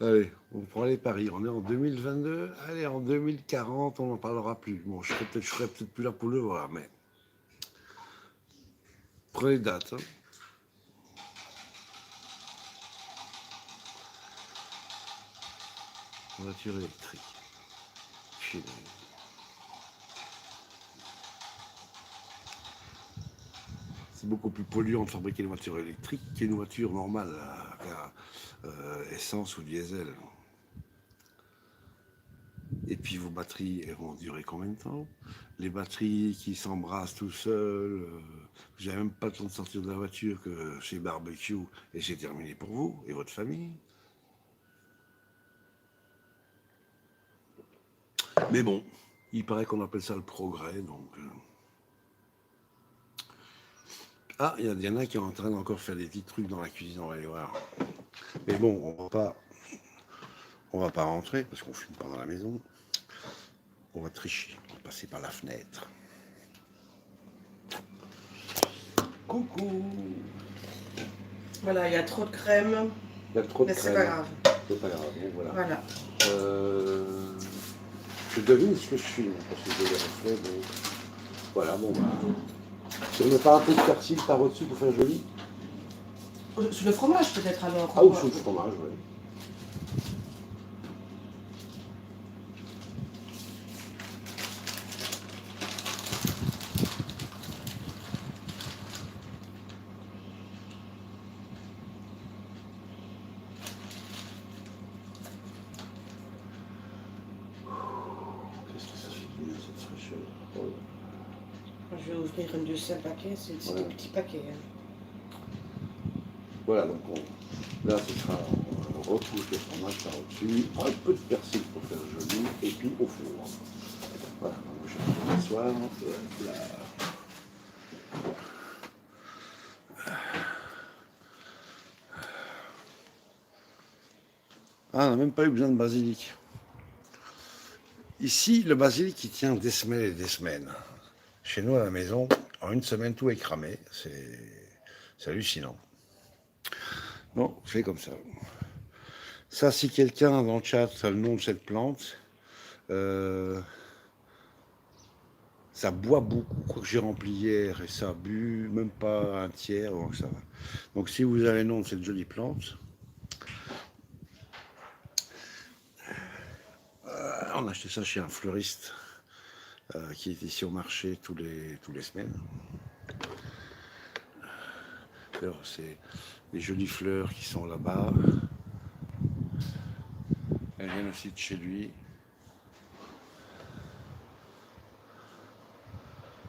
Allez, on prend les paris. On est en 2022. Allez, en 2040, on n'en parlera plus. Bon, je serai peut-être plus là pour le voir, mais prenez date. Hein. Voiture électrique. C'est beaucoup plus polluant de fabriquer une voiture électrique qu'une voiture normale à essence ou diesel. Et puis vos batteries, elles vont durer combien de temps? Les batteries qui s'embrassent tout seuls, vous n'avez même pas le temps de sortir de la voiture que chez barbecue et c'est terminé pour vous et votre famille. Mais bon, il paraît qu'on appelle ça le progrès, donc... Ah, il y en a qui sont en train d'encore faire des petits trucs dans la cuisine, on va aller voir. Mais bon, on va pas rentrer parce qu'on fume pas dans la maison. On va tricher, on va passer par la fenêtre. Coucou. Voilà, il y a trop de crème. Il y a trop de mais crème. c'est pas grave. C'est pas grave, bon, voilà. Voilà. Je devine ce que je filme parce que je l'ai refait, donc voilà, bon Si on met pas un peu de persil par au-dessus pour faire joli. Sur le fromage peut-être alors. Ah, ou sous le fromage, oui. Qu'est-ce que ça fait bien cette fraîcheur? Oh. Je vais ouvrir un deuxième paquet, c'est des petits paquets. Hein. Voilà, donc là ce sera, on retrouve le fromage par au-dessus, un peu de persil pour faire joli, et puis au four. Voilà, donc je vais m'asseoir. Ah, on n'a même pas eu besoin de basilic. Ici, le basilic, il tient des semaines et des semaines. Chez nous, à la maison, en une semaine, tout est cramé. C'est hallucinant. Bon, c'est comme ça. Ça, si quelqu'un dans le chat a le nom de cette plante, ça boit beaucoup. Quoi que j'ai rempli hier et ça a bu même pas un tiers, donc ça va. Donc si vous avez le nom de cette jolie plante, on a acheté ça chez un fleuriste qui est ici au marché tous les semaines. Alors c'est les jolies fleurs qui sont là-bas. Elles viennent aussi de chez lui.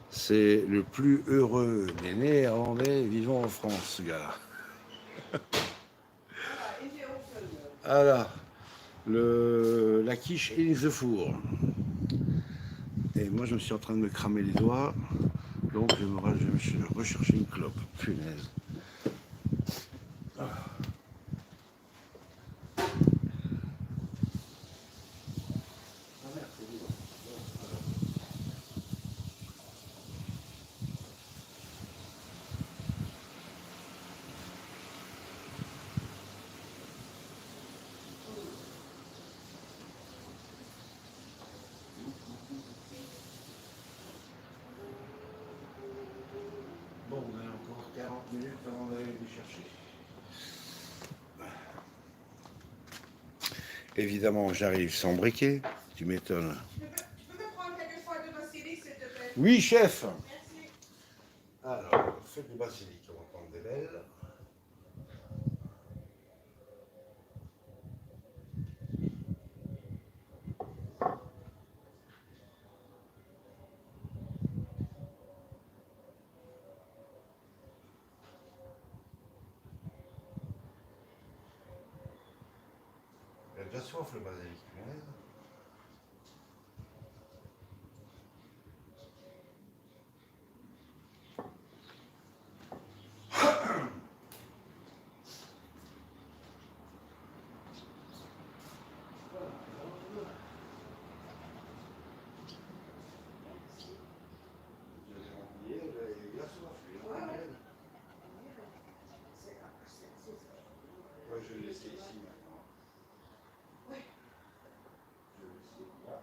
C'est le plus heureux des Néerlandais vivant en France, ce gars-là. Voilà, la quiche et les œufs four. Et moi, je me suis en train de me cramer les doigts, donc je vais me rechercher une clope. Punaise. minutes avant d'aller les chercher. Évidemment, j'arrive sans briquet, tu m'étonnes. Tu peux me prendre quelques feuilles de basilic, s'il te plaît? Oui, chef. Merci. Alors, faites du basilic, on va prendre des belles. Il a déjà soif le basilic, punaise. Ouais, je vais le laisser ici maintenant. Oui. Je vais le laisser là.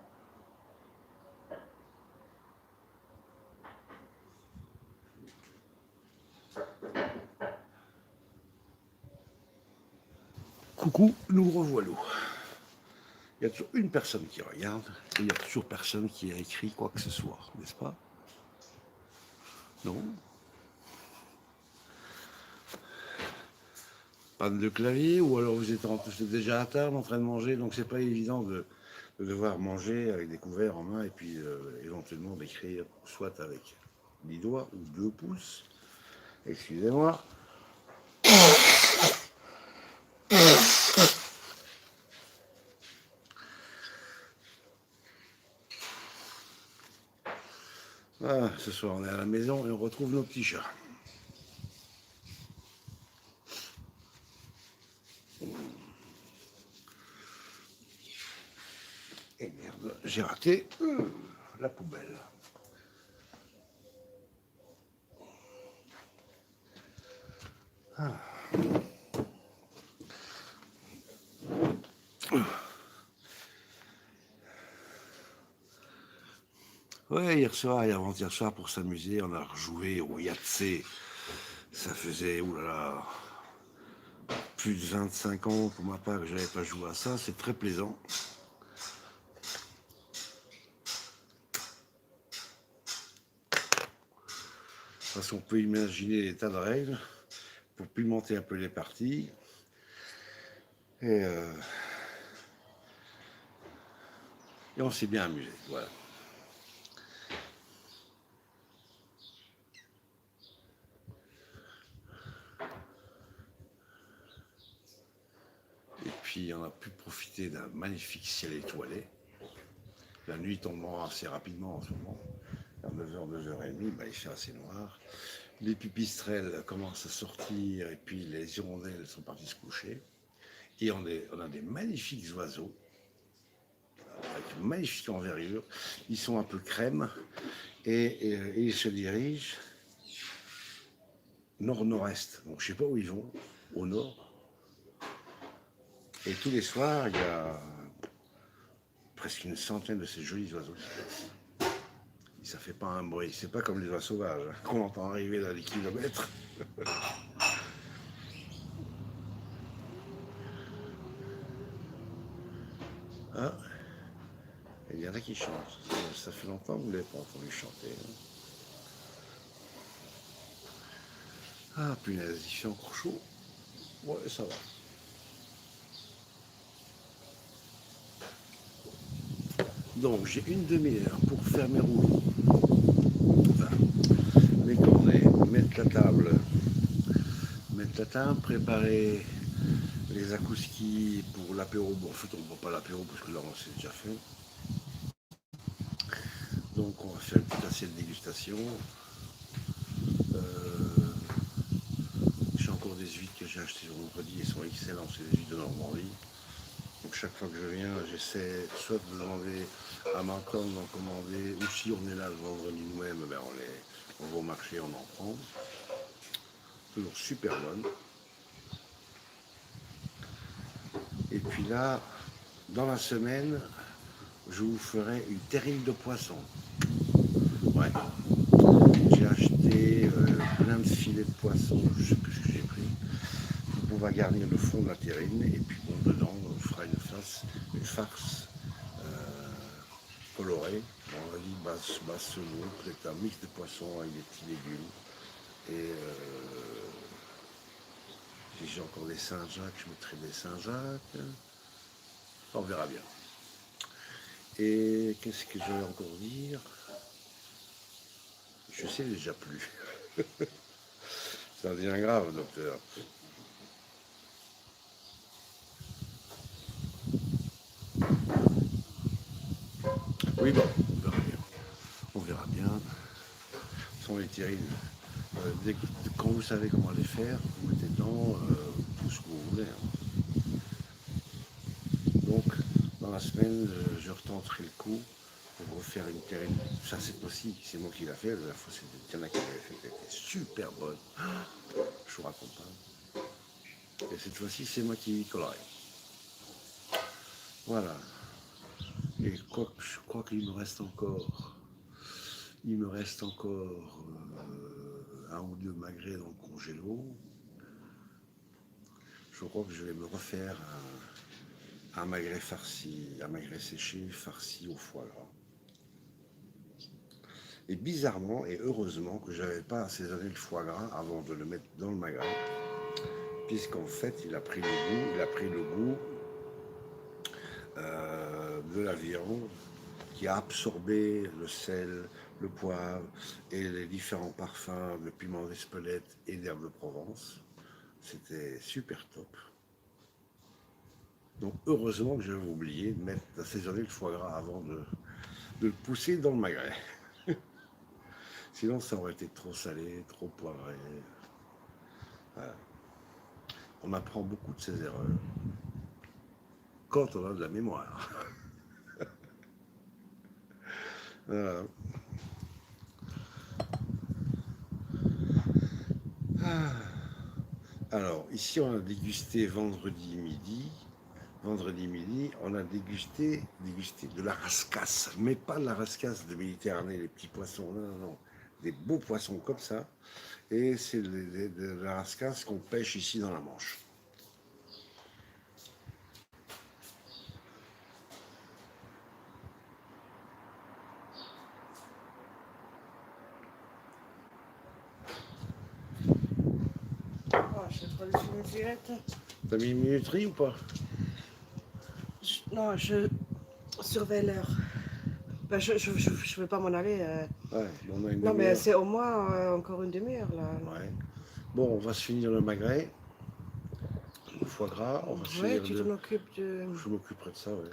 Coucou, nous revoilà. Il y a toujours une personne qui regarde et il n'y a toujours personne qui a écrit quoi que ce soit, n'est-ce pas? Non? Panne de clavier, ou alors vous êtes déjà à table en train de manger, donc c'est pas évident de devoir manger avec des couverts en main et puis éventuellement d'écrire soit avec 10 doigts ou 2 pouces. Excusez-moi. Ah, ce soir on est à la maison et on retrouve nos petits chats. Et merde, j'ai raté la poubelle. Ah. Ouais, hier soir et avant-hier soir, pour s'amuser, on a rejoué au Yahtzee. Ça faisait, oulala, plus de 25 ans pour ma part que je n'avais pas joué à ça. C'est très plaisant. Parce qu'on peut imaginer des tas de règles pour pimenter un peu les parties. Et on s'est bien amusé, voilà. Et puis on a pu profiter d'un magnifique ciel étoilé. La nuit tombant assez rapidement en ce moment. À 9h, 9h30, bah, il fait assez noir. Les pipistrelles commencent à sortir et puis les hirondelles sont parties se coucher. Et on a des magnifiques oiseaux, avec une magnifique envergure. Ils sont un peu crème et ils se dirigent nord-nord-est. Donc je ne sais pas où ils vont, au nord. Et tous les soirs, il y a presque une centaine de ces jolis oiseaux qui passent. Et ça ne fait pas un bruit. C'est pas comme les oies sauvages qu'on entend arriver dans des kilomètres. Ah, il y en a qui chantent. Ça fait longtemps que vous ne l'avez pas entendu chanter. Ah, punaise, il fait encore chaud. Ouais, ça va. Donc, j'ai une demi-heure pour faire mes rouleaux. Enfin, mes cornets, mettre la table, préparer les akouskis pour l'apéro. Bon, en fait, on ne voit pas l'apéro parce que là, on s'est déjà fait. Donc, on va faire une petite assiette de dégustation. J'ai encore des huîtres que j'ai achetées vendredi, elles sont excellentes, c'est des huîtres de Normandie. Donc chaque fois que je viens, j'essaie soit de demander à ma tante d'en commander, ou si on est là le vendredi nous-mêmes, ben on va au marché, on en prend. Toujours super bonne. Et puis là, dans la semaine, je vous ferai une terrine de poisson. Ouais. J'ai acheté plein de filets de poisson ternir le fond de la terrine et puis bon, dedans on fera une farce colorée. Bon, on a dit basse saumon, peut-être un mix de poissons avec des petits légumes. Et si j'ai encore des Saint-Jacques, je mettrai des Saint-Jacques. On verra bien. Et qu'est-ce que je vais encore dire? Je sais déjà plus. Ça devient grave, docteur. Oui, bon, on verra bien. On verra bien. Ce sont les terribles. Quand vous savez comment les faire, vous mettez dedans tout ce que vous voulez. Hein. Donc, dans la semaine, je retenterai le coup pour refaire une terrine. Ça, c'est possible. C'est moi qui l'a fait. La fois, c'était Tiana qui l'avait fait. Elle était super bonne. Je vous raconte pas. Et cette fois-ci, c'est moi qui colorerai. Voilà. Et je crois qu'il me reste encore. Il me reste encore un ou deux magrets dans le congélo. Je crois que je vais me refaire un magret farci, un magret séché farci au foie gras. Et bizarrement et heureusement que je n'avais pas assaisonné le foie gras avant de le mettre dans le magret, puisqu'en fait il a pris le goût de la viande qui a absorbé le sel, le poivre et les différents parfums, le piment d'Espelette et d'herbe de Provence. C'était super top. Donc heureusement que j'avais oublié d'assaisonner le foie gras avant de le pousser dans le magret. Sinon ça aurait été trop salé, trop poivré. Voilà. On apprend beaucoup de ses erreurs quand on a de la mémoire. Voilà. Alors, ici, on a dégusté vendredi midi. Vendredi midi, on a dégusté de la rascasse, mais pas de la rascasse de Méditerranée, les petits poissons, non, non, des beaux poissons comme ça. Et c'est de la rascasse qu'on pêche ici dans la Manche. Oh, je vais prendre une cigarette. T'as mis une minuterie ou pas? Non, je surveille l'heure. Ben, je vais pas m'en aller. Ouais, bon, on a une Non, mais demi-heure. c'est au moins encore une demi-heure là. Ouais. Bon, on va se finir le magret, le foie gras, on va se Ouais, finir tu le... t'en occupes de. Je m'occuperai de ça, ouais.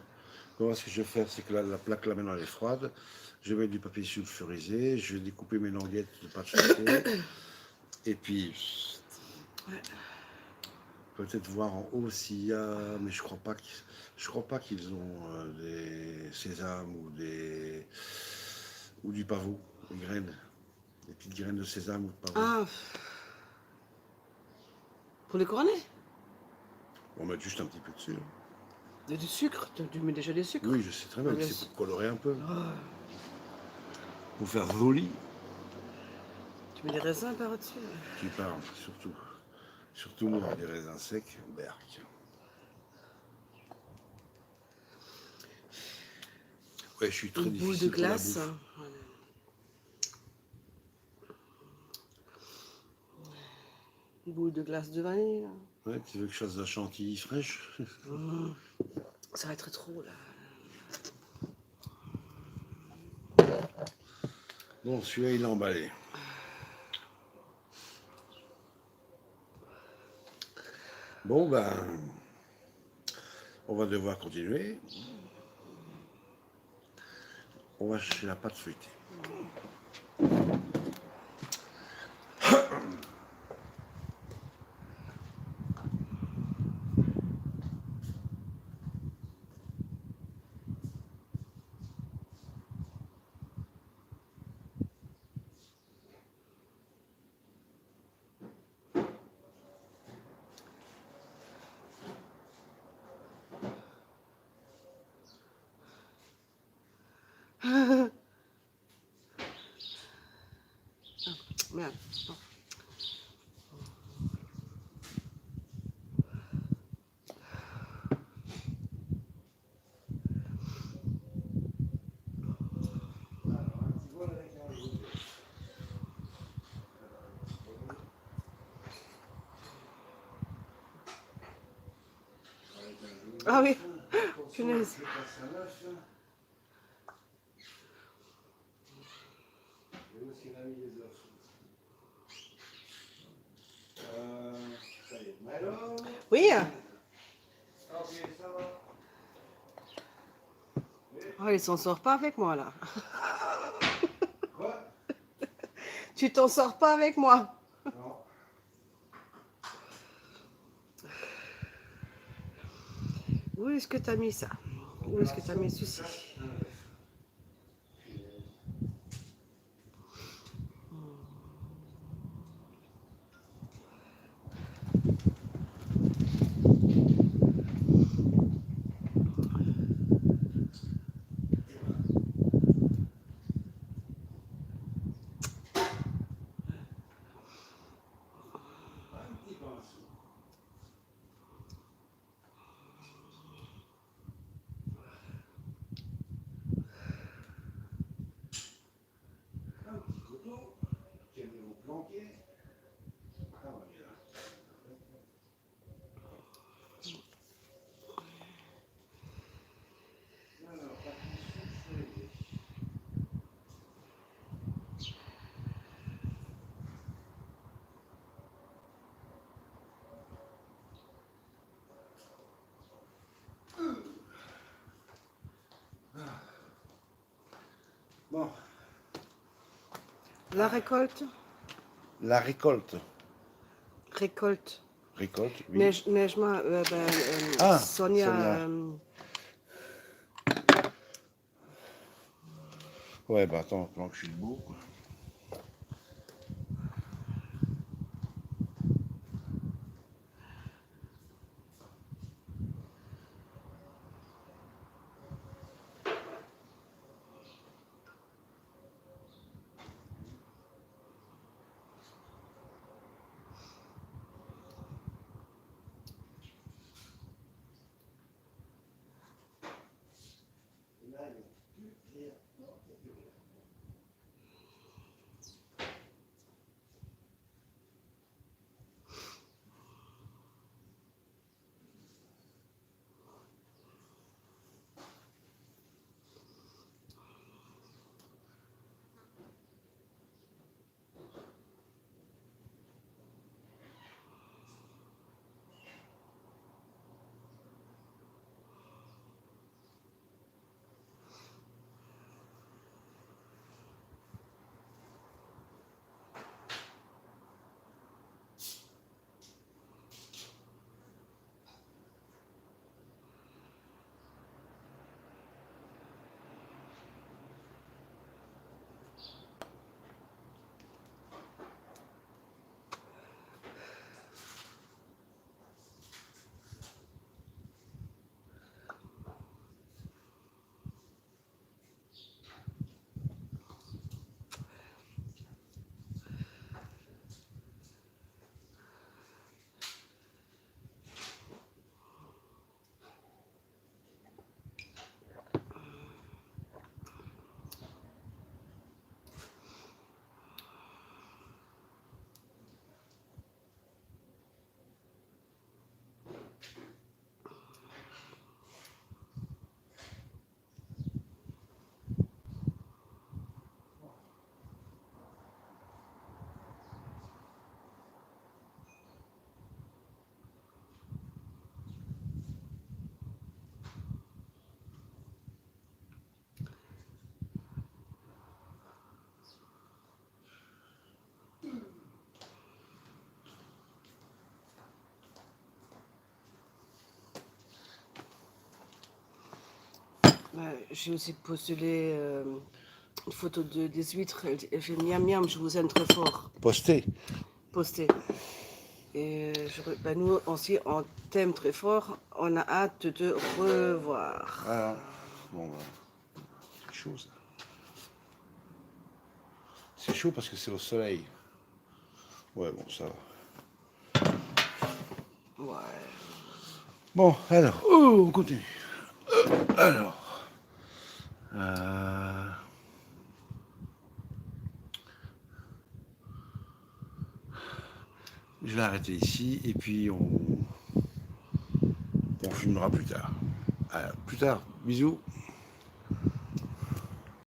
Donc, ce que je vais faire, c'est que la plaque, là, maintenant, elle est froide. Je vais mettre du papier sulfurisé, je vais découper mes languettes de pâte feuilletée. Et puis, Ouais. peut-être voir en haut s'il y a... Mais je crois pas qu'ils ont des sésames ou du pavot, des graines. Des petites graines de sésame ou de pavot. Ah, pour les couronnés? On va mettre juste un petit peu dessus. Hein. Du sucre? Tu mets déjà des sucres? Oui, je sais très bien, Ah, c'est pour colorer un peu. Oh, Pour faire joli. tu mets des raisins par-dessus? Tu parles, surtout. Surtout moi, des raisins secs, berk. Ouais, je suis très Une boule de difficile pour la glace. bouffe. Voilà. Une boule de glace de vanille. Là. Ouais, tu veux que je fasse de la chantilly fraîche? Ça va être trop là. Bon, celui-là, il est emballé. Bon, ben, on va devoir continuer. On va chercher la pâte feuilletée. Merde. Ah oui, punaise. Je passe à 9. Et où est-ce qu'il a mis les œufs? Ça y est. Alors? Oui, Ok, ça va. oh, il s'en sort pas avec moi là. Quoi? Tu t'en sors pas avec moi. Non. Où est-ce que t'as mis ça? Où est-ce que t'as mis ceci? Un petit pinceau. Un petit couteau. Qu'aimez-vous planquer? Ah, voilà. Alors, papy soufflé. Bon, La récolte? la récolte. Récolte. Récolte, oui. Neige-moi, Ah, Sonia, Sonia. Ouais, bah attends, pendant que je suis debout. j'ai aussi postulé une photo des huîtres. Elle fait miam miam, je vous aime très fort. Posté. Posté. Et nous aussi, on t'aime très fort. On a hâte de te revoir. Ah, bon, bah, c'est chaud ça. C'est chaud parce que c'est au soleil. Ouais, bon, ça va. Ouais. Bon, alors, on continue. Alors, euh, je vais arrêter ici et puis on filmera plus tard. À plus tard. Bisous.